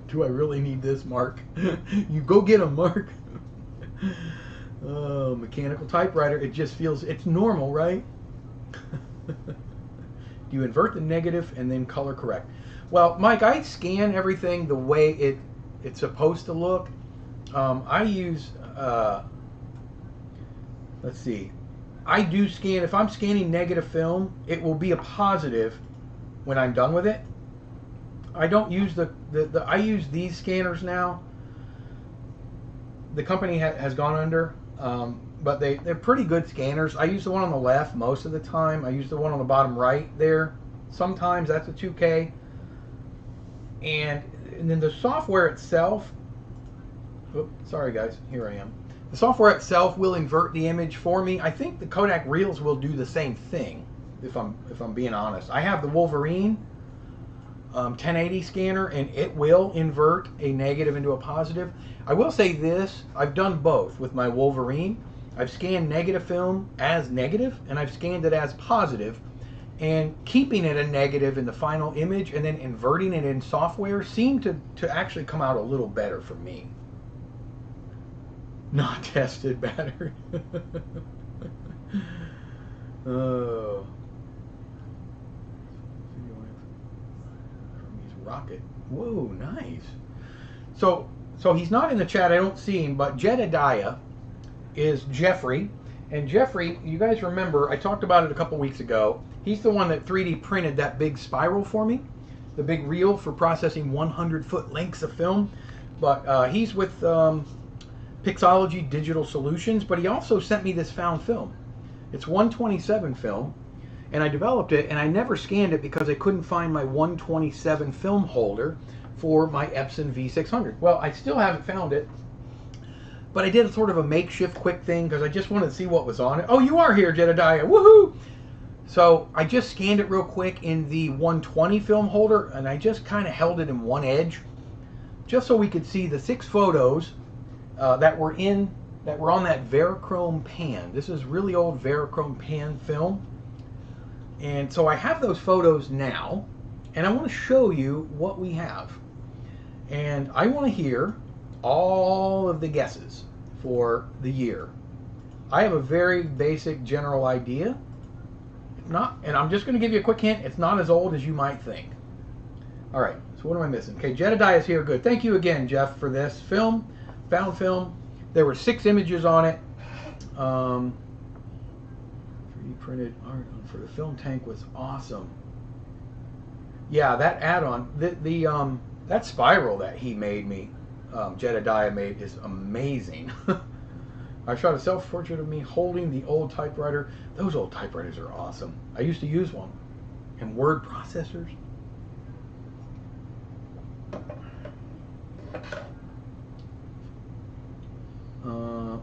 [SPEAKER 1] Do I really need this, Mark? You go get him, Mark. Oh, mechanical typewriter. It just feels, it's normal, right? You invert the negative and then color correct. Well, Mike, I scan everything the way it's supposed to look. I use, let's see. I do scan, if I'm scanning negative film, it will be a positive when I'm done with it. I don't use I use these scanners now. The company has gone under, but they're pretty good scanners. I use the one on the left most of the time. I use the one on the bottom right there. Sometimes that's a 2K. And then the software itself, oops, sorry guys, here I am. The software itself will invert the image for me. I think the Kodak Reels will do the same thing, if I'm being honest. I have the Wolverine 1080 scanner, and it will invert a negative into a positive. I will say this, I've done both with my Wolverine. I've scanned negative film as negative, and I've scanned it as positive, and keeping it a negative in the final image and then inverting it in software seemed to actually come out a little better for me. Not tested battery. Oh. Rocket. Whoa, nice. So he's not in the chat. I don't see him, but Jedediah is Jeffrey. And Jeffrey, you guys remember, I talked about it a couple weeks ago. He's the one that 3D printed that big spiral for me, the big reel for processing 100-foot lengths of film. But he's with Pixology Digital Solutions, but he also sent me this found film. It's 127 film, and I developed it, and I never scanned it because I couldn't find my 127 film holder. for my Epson V600. Well, I still haven't found it, but I did a sort of a makeshift quick thing because I just wanted to see what was on it. Oh, you are here, Jedediah. Woohoo! So I just scanned it real quick in the 120 film holder, and I just kind of held it in one edge, just so we could see the 6 photos that were on that Verichrome pan. This is really old Verichrome pan film. And so I have those photos now, and I want to show you what we have. And I want to hear all of the guesses for the year. I have a very basic general idea. Not, and I'm just going to give you a quick hint, it's not as old as you might think. All right, so what am I missing? Okay, Jedediah is here. Good. Thank you again, Jeff, for this film, found film. There were 6 images on it. 3D printed art for the film tank was awesome. Yeah, that add-on, that spiral that he made me, Jedediah made, is amazing. I shot a self-portrait of me holding the old typewriter. Those old typewriters are awesome. I used to use one. And word processors.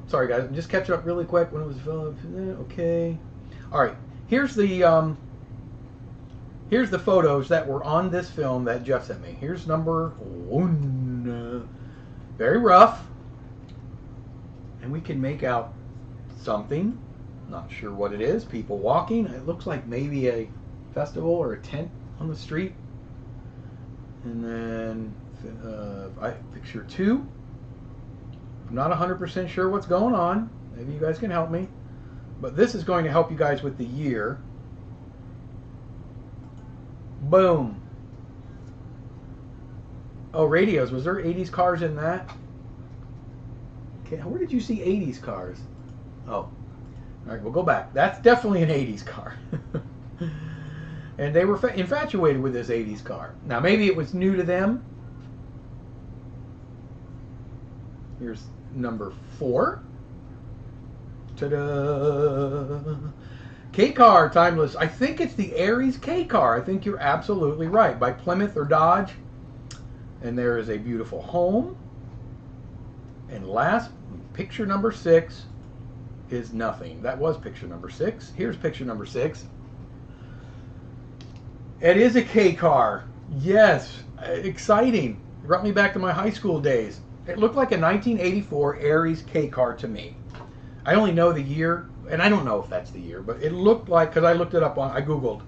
[SPEAKER 1] Sorry guys, I'm just catching up really quick when it was developed. Okay. All right. Here's the photos that were on this film that Jeff sent me. Here's number 1. Very rough. And we can make out something. Not sure what it is. People walking. It looks like maybe a festival or a tent on the street. And then picture 2. I'm not 100% sure what's going on. Maybe you guys can help me. But this is going to help you guys with the year. Boom. Oh, radios. Was there 80s cars in that? Okay, where did you see 80s cars? Oh. All right, we'll go back. That's definitely an 80s car. And they were infatuated with this 80s car. Now, maybe it was new to them. Here's number 4. Ta-da! K-Car, timeless. I think it's the Aries K-Car. I think you're absolutely right. By Plymouth or Dodge. And there is a beautiful home. And last, picture number 6 is nothing. That was picture number 6. Here's picture number 6. It is a K-Car. Yes, exciting. It brought me back to my high school days. It looked like a 1984 Aries K-Car to me. I only know the year, and I don't know if that's the year, but it looked like, because I looked it up I Googled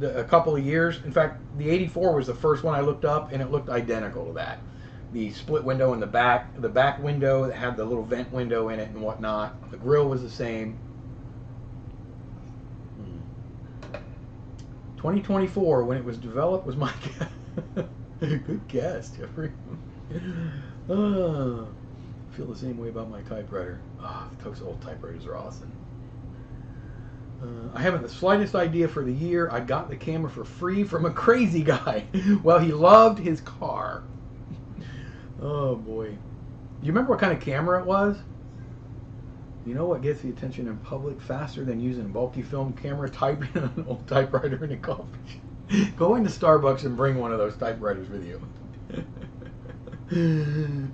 [SPEAKER 1] a couple of years. In fact, the 84 was the first one I looked up, and it looked identical to that. The split window in the back window that had the little vent window in it and whatnot. The grill was the same. 2024, when it was developed, was my guess. Good guess, Jeffrey. I feel the same way about my typewriter. Those old typewriters are awesome. I haven't the slightest idea for the year. I got the camera for free from a crazy guy. Well, he loved his car. Oh boy. Do you remember what kind of camera it was? You know what gets the attention in public faster than using a bulky film camera, typing on an old typewriter in a coffee shop? Go into Starbucks and bring one of those typewriters with you.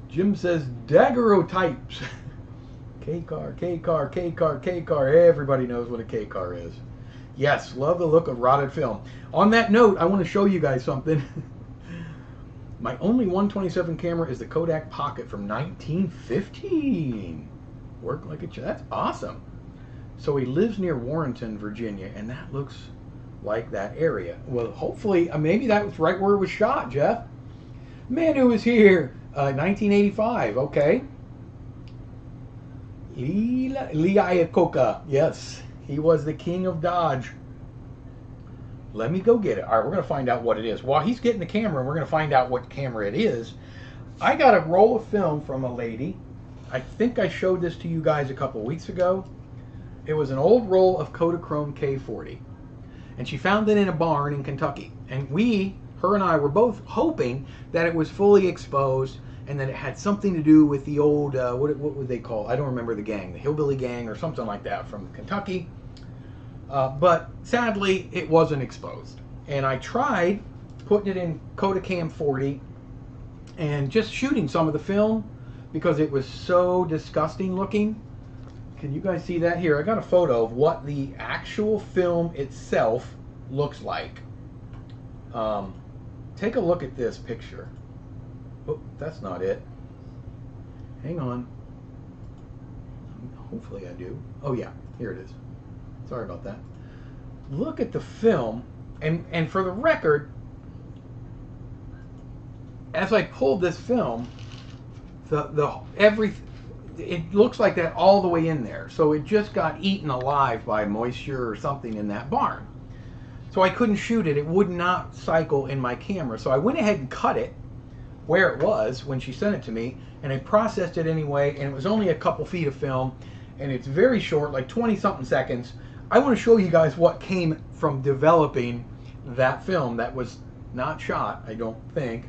[SPEAKER 1] Jim says daguerreotypes. K-Car, K-Car, K-Car, K-Car. Everybody knows what a K-Car is. Yes, love the look of rotted film. On that note, I want to show you guys something. My only 127 camera is the Kodak Pocket from 1915. Worked like a that's awesome. So he lives near Warrenton, Virginia, and that looks like that area. Well, hopefully, maybe that was right where it was shot, Jeff. Manu is here. 1985, okay. Lee Iacocca, yes. He was the king of Dodge. Let me go get it. All right, we're going to find out what it is. While he's getting the camera, we're going to find out what camera it is. I got a roll of film from a lady. I think I showed this to you guys a couple weeks ago. It was an old roll of Kodachrome K40. And she found it in a barn in Kentucky. And her and I were both hoping that it was fully exposed and that it had something to do with the old, what would they call, I don't remember the gang, the Hillbilly Gang or something like that from Kentucky. But sadly, it wasn't exposed. And I tried putting it in Kodachrome 40 and just shooting some of the film because it was so disgusting looking. Can you guys see that here? I got a photo of what the actual film itself looks like. Take a look at this picture. Oh, that's not it. Hang on. Hopefully I do. Oh yeah, here it is. Sorry about that. Look at the film, and for the record, as I pulled this film, it looks like that all the way in there. So it just got eaten alive by moisture or something in that barn. So I couldn't shoot it. It would not cycle in my camera. So I went ahead and cut it where it was when she sent it to me, and I processed it anyway, and it was only a couple feet of film, and it's very short, like 20-something seconds. I want to show you guys what came from developing that film that was not shot, I don't think.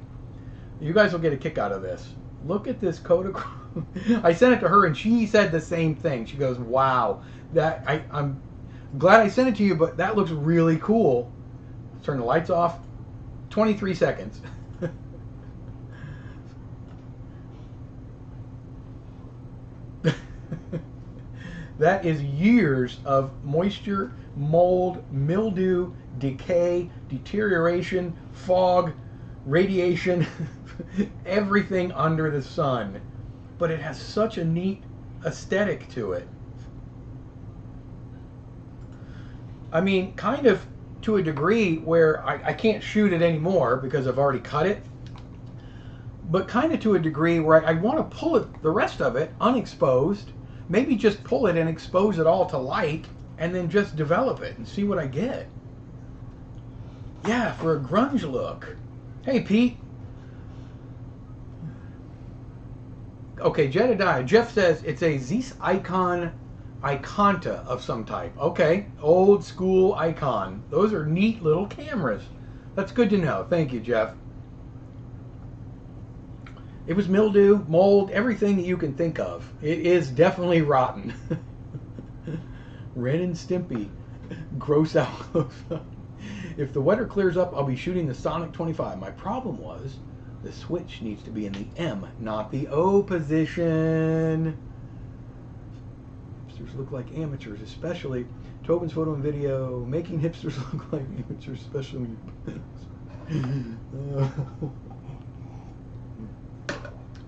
[SPEAKER 1] You guys will get a kick out of this. Look at this Kodak. I sent it to her and she said the same thing. She goes, wow, I'm glad I sent it to you, but that looks really cool. Turn the lights off. 23 seconds. That is years of moisture, mold, mildew, decay, deterioration, fog, radiation, everything under the sun. But it has such a neat aesthetic to it. I mean, kind of to a degree where I can't shoot it anymore because I've already cut it. But kind of to a degree where I want to pull it, the rest of it, unexposed. Maybe just pull it and expose it all to light and then just develop it and see what I get. Yeah, for a grunge look. Hey, Pete. Okay, Jedediah. Jeff says it's a Zeiss Icon Iconta of some type. Okay, old school Icon. Those are neat little cameras. That's good to know. Thank you, Jeff. It was mildew, mold, everything that you can think of. It is definitely rotten. Ren and Stimpy. Gross out close up. If the weather clears up, I'll be shooting the Sonic 25. My problem was the switch needs to be in the M, not the O position. Hipsters look like amateurs, especially Tobin's photo and video, making hipsters look like amateurs, especially when you...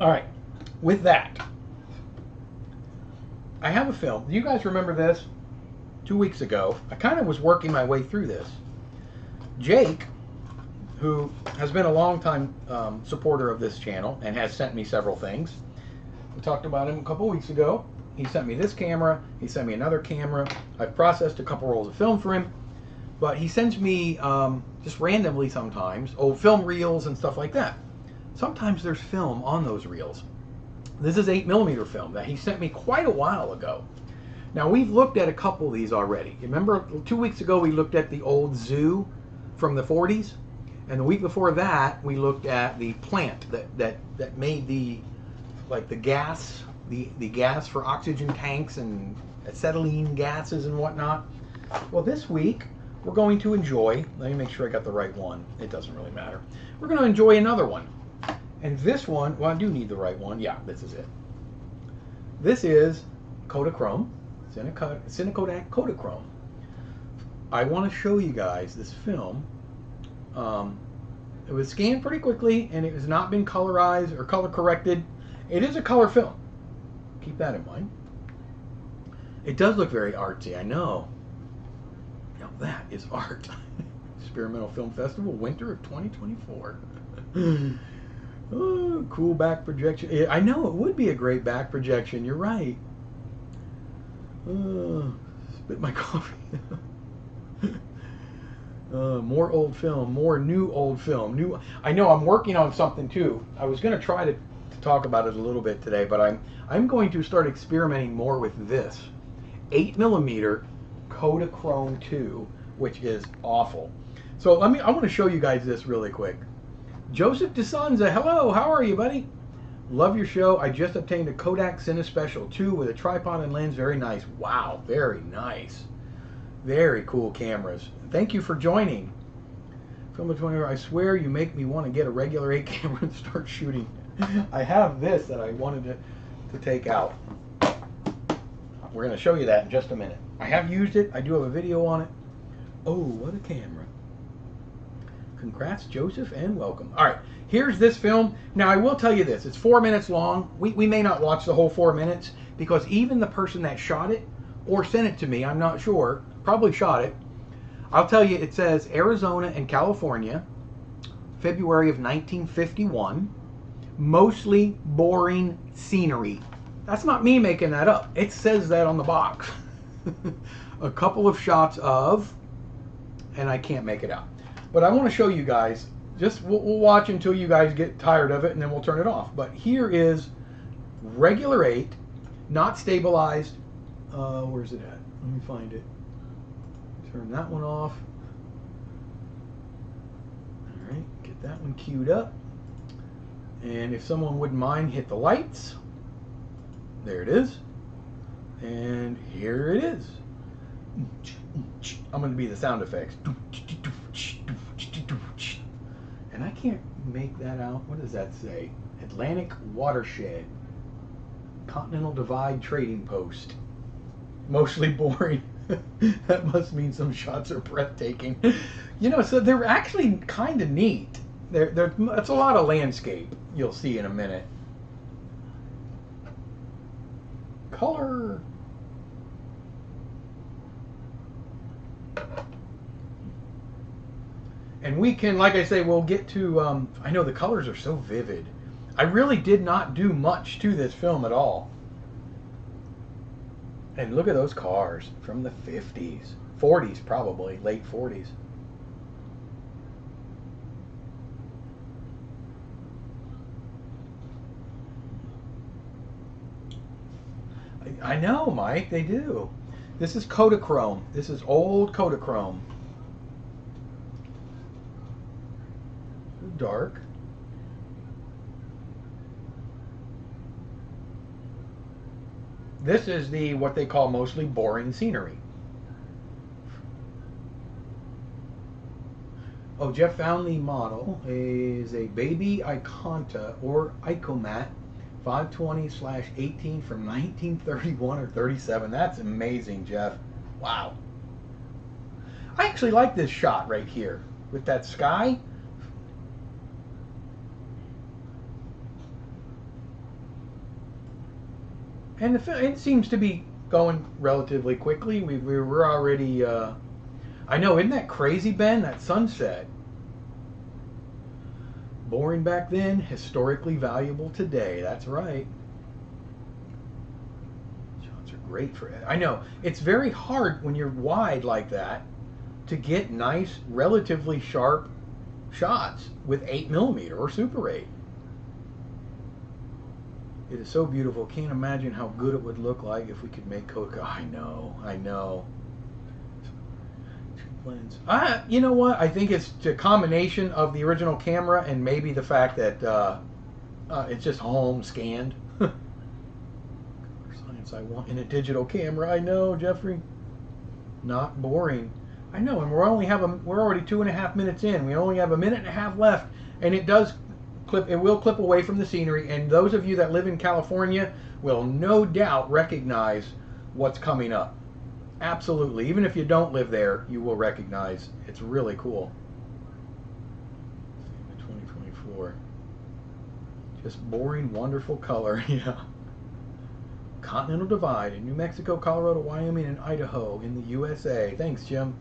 [SPEAKER 1] All right, with that, I have a film. Do you guys remember this? 2 weeks ago, I kind of was working my way through this. Jake, who has been a long-time supporter of this channel and has sent me several things. We talked about him a couple weeks ago. He sent me this camera. He sent me another camera. I've processed a couple rolls of film for him. But he sends me, just randomly sometimes, old film reels and stuff like that. Sometimes there's film on those reels. This is 8mm film that he sent me quite a while ago. Now, we've looked at a couple of these already. Remember 2 weeks ago we looked at the old Zoo from the 40s? And the week before that we looked at the plant that made the gas, the gas for oxygen tanks and acetylene gases and whatnot. Well, this week we're going to enjoy, let me make sure I got the right one. It doesn't really matter. We're going to enjoy another one. And this one, well, I do need the right one. Yeah, this is it. This is Kodachrome, Cinekodak Kodachrome. I want to show you guys this film. It was scanned pretty quickly, and it has not been colorized or color corrected. It is a color film. Keep that in mind. It does look very artsy, I know. Now that is art. Experimental Film Festival, winter of 2024. Oh, cool back projection. I know, it would be a great back projection. You're right. Spit my coffee. More old film, more new old film. I know I'm working on something too. I was going to try to talk about it a little bit today, but I'm going to start experimenting more with this 8mm Kodachrome 2, which is awful. So I want to show you guys this really quick. Joseph DeSanza, hello, how are you, buddy? Love your show. I just obtained a Kodak Cine Special 2 with a tripod and lens. Very nice. Wow, very nice. Very cool cameras. Thank you for joining. Filmboy24, I swear you make me want to get a regular 8 camera and start shooting. I have this that I wanted to take out. We're going to show you that in just a minute. I have used it. I do have a video on it. Oh, what a camera. Congrats, Joseph, and welcome. All right, here's this film. Now, I will tell you this. It's 4 minutes long. We may not watch the whole 4 minutes because even the person that shot it or sent it to me, I'm not sure, probably shot it. I'll tell you, it says Arizona and California, February of 1951. Mostly boring scenery. That's not me making that up. It says that on the box. A couple of shots of, and I can't make it out. But I want to show you guys, just we'll watch until you guys get tired of it and then we'll turn it off. But here is regular 8, not stabilized. Where's it at? Let me find it. Turn that one off. All right, get that one queued up. And if someone wouldn't mind, hit the lights. There it is. And here it is. I'm going to be the sound effects. And I can't make that out. What does that say? Atlantic Watershed. Continental Divide Trading Post. Mostly boring. That must mean some shots are breathtaking. You know, so they're actually kind of neat. That's a lot of landscape you'll see in a minute. Color. And we can, like I say, we'll get to, I know the colors are so vivid. I really did not do much to this film at all. And look at those cars from the 50s. 40s probably, late 40s. I know, Mike, they do. This is Kodachrome. This is old Kodachrome. Dark. This is the what they call mostly boring scenery. Oh, Jeff found the model is a baby Iconta or Icomat 520/18 from 1931 or 37. That's amazing, Jeff. Wow. I actually like this shot right here with that sky. And it seems to be going relatively quickly. We were already, I know, isn't that crazy, Ben? That sunset. Boring back then, historically valuable today. That's right. Shots are great for it. I know, it's very hard when you're wide like that to get nice, relatively sharp shots with 8mm or Super 8. It is so beautiful. Can't imagine how good it would look like if we could make Kodak. I know, I know. You know what? I think it's a combination of the original camera and maybe the fact that it's just home scanned. Science I want in a digital camera. I know, Jeffrey. Not boring. I know, and we're already 2.5 minutes in. We only have 1.5 minutes left, and it does. It will clip away from the scenery, and those of you that live in California will no doubt recognize what's coming up. Absolutely. Even if you don't live there, you will recognize. It's really cool. 2024. Just boring, wonderful color. Yeah. Continental Divide in New Mexico, Colorado, Wyoming, and Idaho in the USA. Thanks, Jim.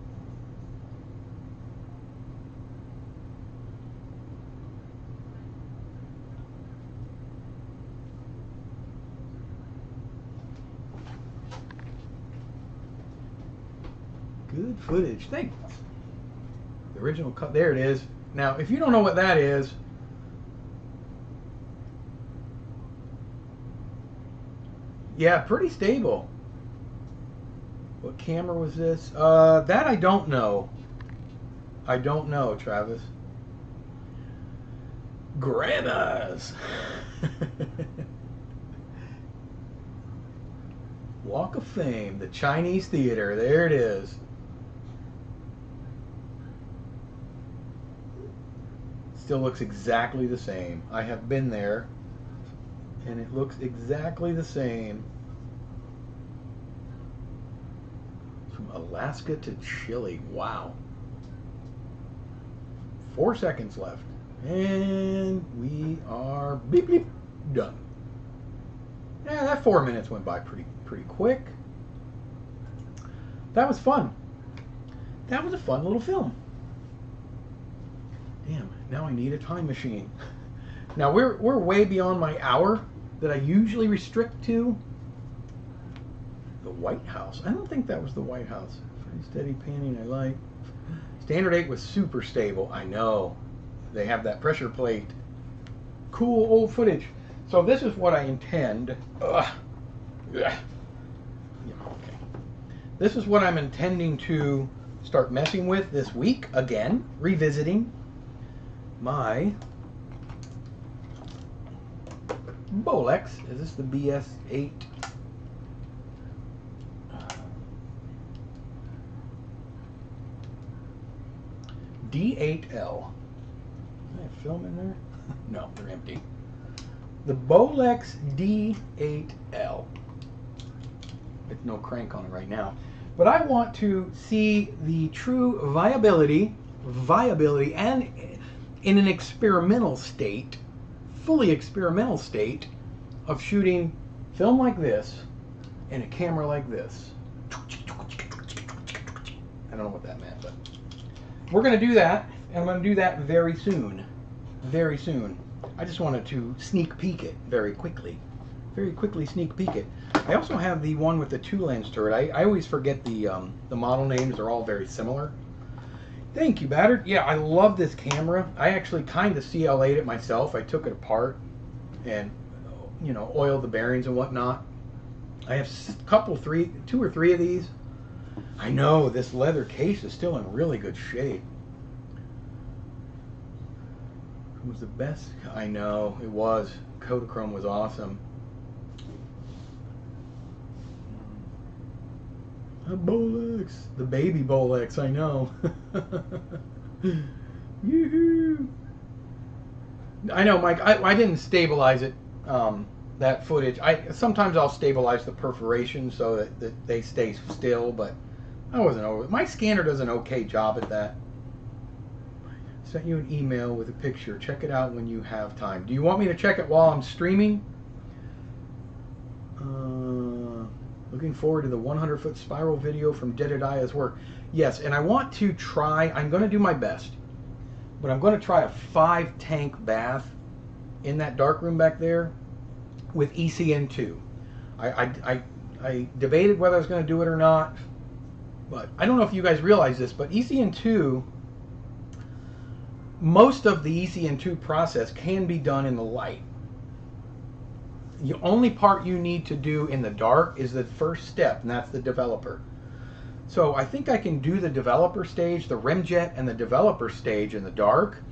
[SPEAKER 1] Good footage. Thanks. The original cut. There it is. Now, if you don't know what that is, yeah, pretty stable. What camera was this? That I don't know. I don't know, Travis. Grandmas. Walk of Fame, the Chinese Theater. There it is. still looks exactly the same. I have been there, and it looks exactly the same. From Alaska to Chile. Wow. 4 seconds left. And we are beep beep done. Yeah, that 4 minutes went by pretty quick. That was fun. That was a fun little film. Damn, now I need a time machine. Now we're way beyond my hour that I usually restrict to. The White House. I don't think that was the White House. Pretty steady panning I like. Standard 8 was super stable. I know. They have that pressure plate. Cool old footage. So this is what I intend. Ugh. Yeah, okay. This is what I'm intending to start messing with this week. Again, revisiting my Bolex. Is this the BS8? D8L. Is that film in there? No, they're empty. The Bolex D8L. It's no crank on it right now. But I want to see the true viability, and in an experimental state, fully experimental state, of shooting film like this and a camera like this. I don't know what that meant, but we're going to do that, and I'm going to do that very soon. Very soon. I just wanted to sneak peek it very quickly. Very quickly sneak peek it. I also have the one with the 2-lens turret. I always forget the model names. They're all very similar. Thank you, Battered. Yeah, I love this camera. I actually kind of CLA'd it myself. I took it apart and, you know, oiled the bearings and whatnot. I have two or three of these. I know this leather case is still in really good shape. It was the best. I know it was. Kodachrome was awesome. A Bolex, the baby Bolex. I know. Yoo-hoo. I know, Mike. I didn't stabilize it. That footage. Sometimes I'll stabilize the perforation so that they stay still, but I wasn't over it. My scanner does an okay job at that. Sent you an email with a picture. Check it out when you have time. Do you want me to check it while I'm streaming? Looking forward to the 100-foot spiral video from Jedediah's work. Yes, and I want to try, I'm going to do my best, but I'm going to try a 5-tank bath in that darkroom back there with ECN2. I debated whether I was going to do it or not, but I don't know if you guys realize this, but ECN2, most of the ECN2 process can be done in the light. The only part you need to do in the dark is the first step, and that's the developer. So I think I can do the developer stage, the remjet, and the developer stage in the dark,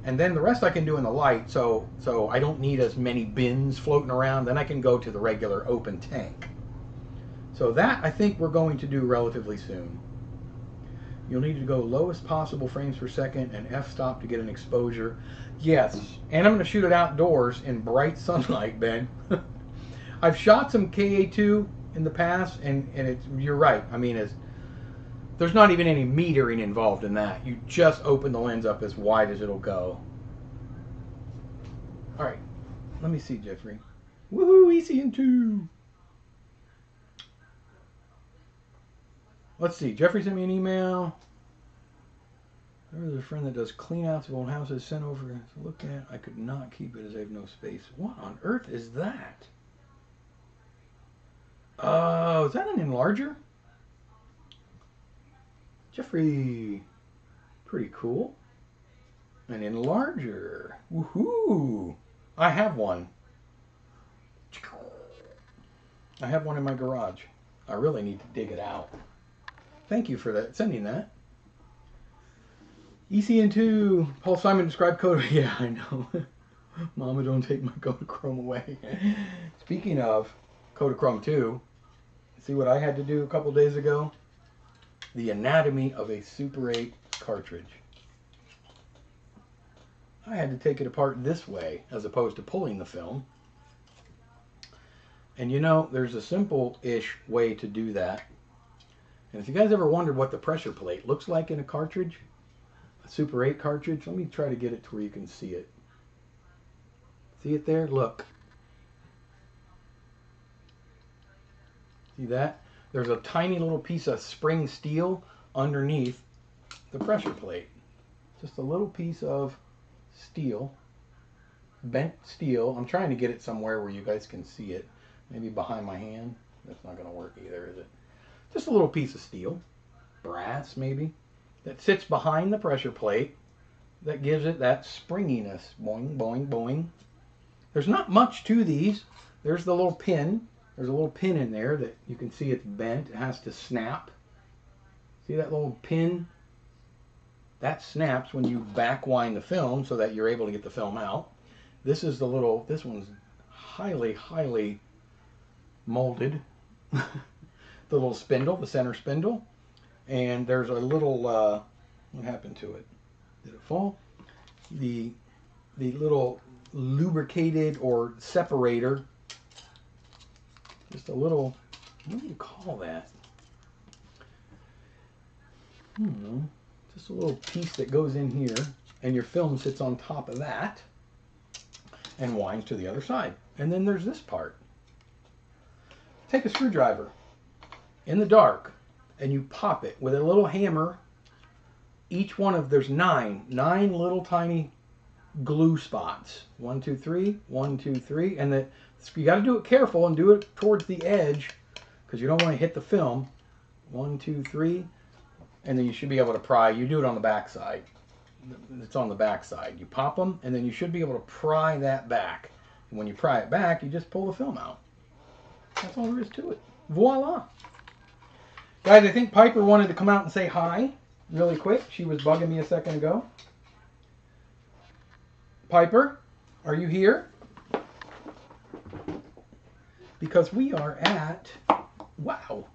[SPEAKER 1] and then the rest I can do in the light, so I don't need as many bins floating around. Then I can go to the regular open tank. So that I think we're going to do relatively soon. You'll need to go lowest possible frames per second and f-stop to get an exposure. Yes, and I'm going to shoot it outdoors in bright sunlight, Ben. I've shot some KA2 in the past, and you're right. I mean, there's not even any metering involved in that. You just open the lens up as wide as it'll go. All right, let me see, Jeffrey. Woohoo, ECN2. Let's see. Jeffrey sent me an email. There's a friend that does clean-outs of old houses sent over to look at. I could not keep it as I have no space. What on earth is that? Oh, is that an enlarger? Jeffrey. Pretty cool. An enlarger. Woohoo! I have one. I have one in my garage. I really need to dig it out. Thank you for that, sending that. ECN2, Paul Simon described Kodak. Yeah, I know. Mama, don't take my Kodachrome away. Speaking of Kodachrome 2, see what I had to do a couple days ago? The anatomy of a Super 8 cartridge. I had to take it apart this way as opposed to pulling the film. And you know, there's a simple-ish way to do that. And if you guys ever wondered what the pressure plate looks like in a cartridge, a Super 8 cartridge, let me try to get it to where you can see it. See it there? Look. See that? There's a tiny little piece of spring steel underneath the pressure plate. Just a little piece of steel, bent steel. I'm trying to get it somewhere where you guys can see it. Maybe behind my hand. That's not going to work either, is it? Just a little piece of steel, brass maybe, that sits behind the pressure plate that gives it that springiness. Boing, boing, boing. There's not much to these. There's the little pin. There's a little pin in there that you can see it's bent. It has to snap. See that little pin? That snaps when you back wind the film so that you're able to get the film out. This is the little, this one's highly, highly molded. The little spindle, the center spindle. And there's a little, what happened to it? Did it fall? The little lubricated or separator. Just a little, what do you call that? Just a little piece that goes in here, and your film sits on top of that and winds to the other side. And then there's this part. Take a screwdriver in the dark and you pop it with a little hammer. Each one of, there's nine little tiny glue spots. 1, 2, 3, 1, 2, 3, and that you got to do it careful and do it towards the edge because you don't want to hit the film. 1, 2, 3, and then you should be able to pry. You do it on the back side. It's on the back side. You pop them, and then you should be able to pry that back. And when you pry it back, you just pull the film out. That's all there is to it. Voila. Guys, I think Piper wanted to come out and say hi really quick. She was bugging me a second ago. Piper, are you here? Because we are at, wow,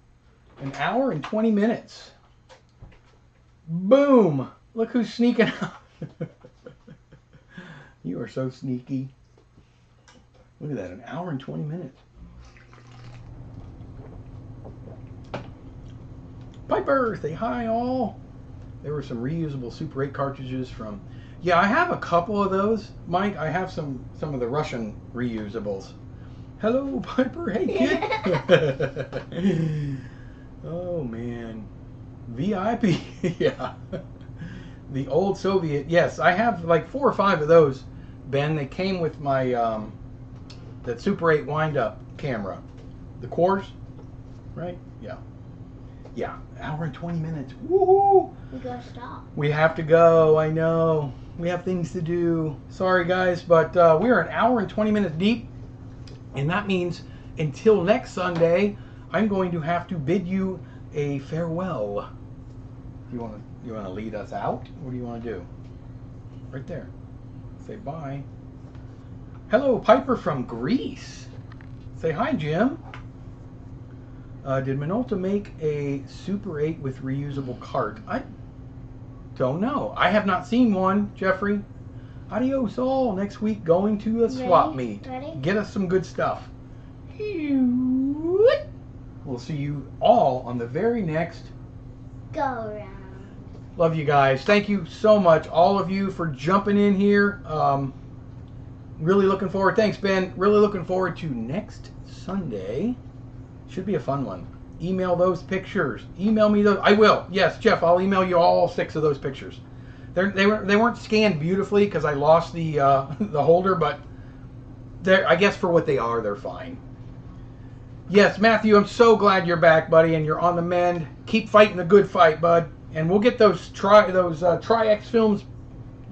[SPEAKER 1] 1 hour and 20 minutes. Boom! Look who's sneaking out. You are so sneaky. Look at that, 1 hour and 20 minutes. Piper, say hi all. There were some reusable Super 8 cartridges from, yeah, I have a couple of those, Mike. I have some of the Russian reusables. Hello, Piper. Hey, kid. Oh, man. VIP. Yeah. The old Soviet. Yes, I have like 4 or 5 of those, Ben. They came with my, that Super 8 wind-up camera. The quarters, right? Yeah. Yeah, 1 hour and 20 minutes. Woohoo!
[SPEAKER 2] We gotta stop.
[SPEAKER 1] We have to go, I know. We have things to do. Sorry, guys, but we're 1 hour and 20 minutes deep. And that means until next Sunday, I'm going to have to bid you a farewell. You want to lead us out? What do you want to do? Right there. Say bye. Hello, Piper from Greece. Say hi, Jim. Did Minolta make a Super 8 with reusable cart? I don't know. I have not seen one, Jeffrey. Adios all. Next week going to a swap meet.
[SPEAKER 2] Ready?
[SPEAKER 1] Get us some good stuff. We'll see you all on the very next
[SPEAKER 2] Go around.
[SPEAKER 1] Love you guys. Thank you so much, all of you, for jumping in here. Really looking forward. Thanks, Ben. Really looking forward to next Sunday. Should be a fun one. Email those pictures. Email me those. I will. Yes, Jeff, I'll email you all 6 of those pictures. They weren't scanned beautifully because I lost the the holder, but I guess for what they are, they're fine. Yes, Matthew, I'm so glad you're back, buddy, and you're on the mend. Keep fighting the good fight, bud. And we'll get those Tri-X films.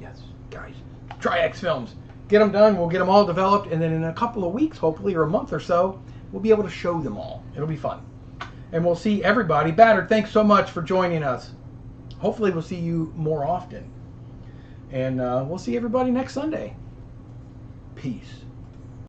[SPEAKER 1] Yes, guys, Tri-X films. Get them done. We'll get them all developed, and then in a couple of weeks, hopefully, or a month or so, we'll be able to show them all. It'll be fun. And we'll see everybody. Battered, thanks so much for joining us. Hopefully, we'll see you more often. And we'll see everybody next Sunday. Peace.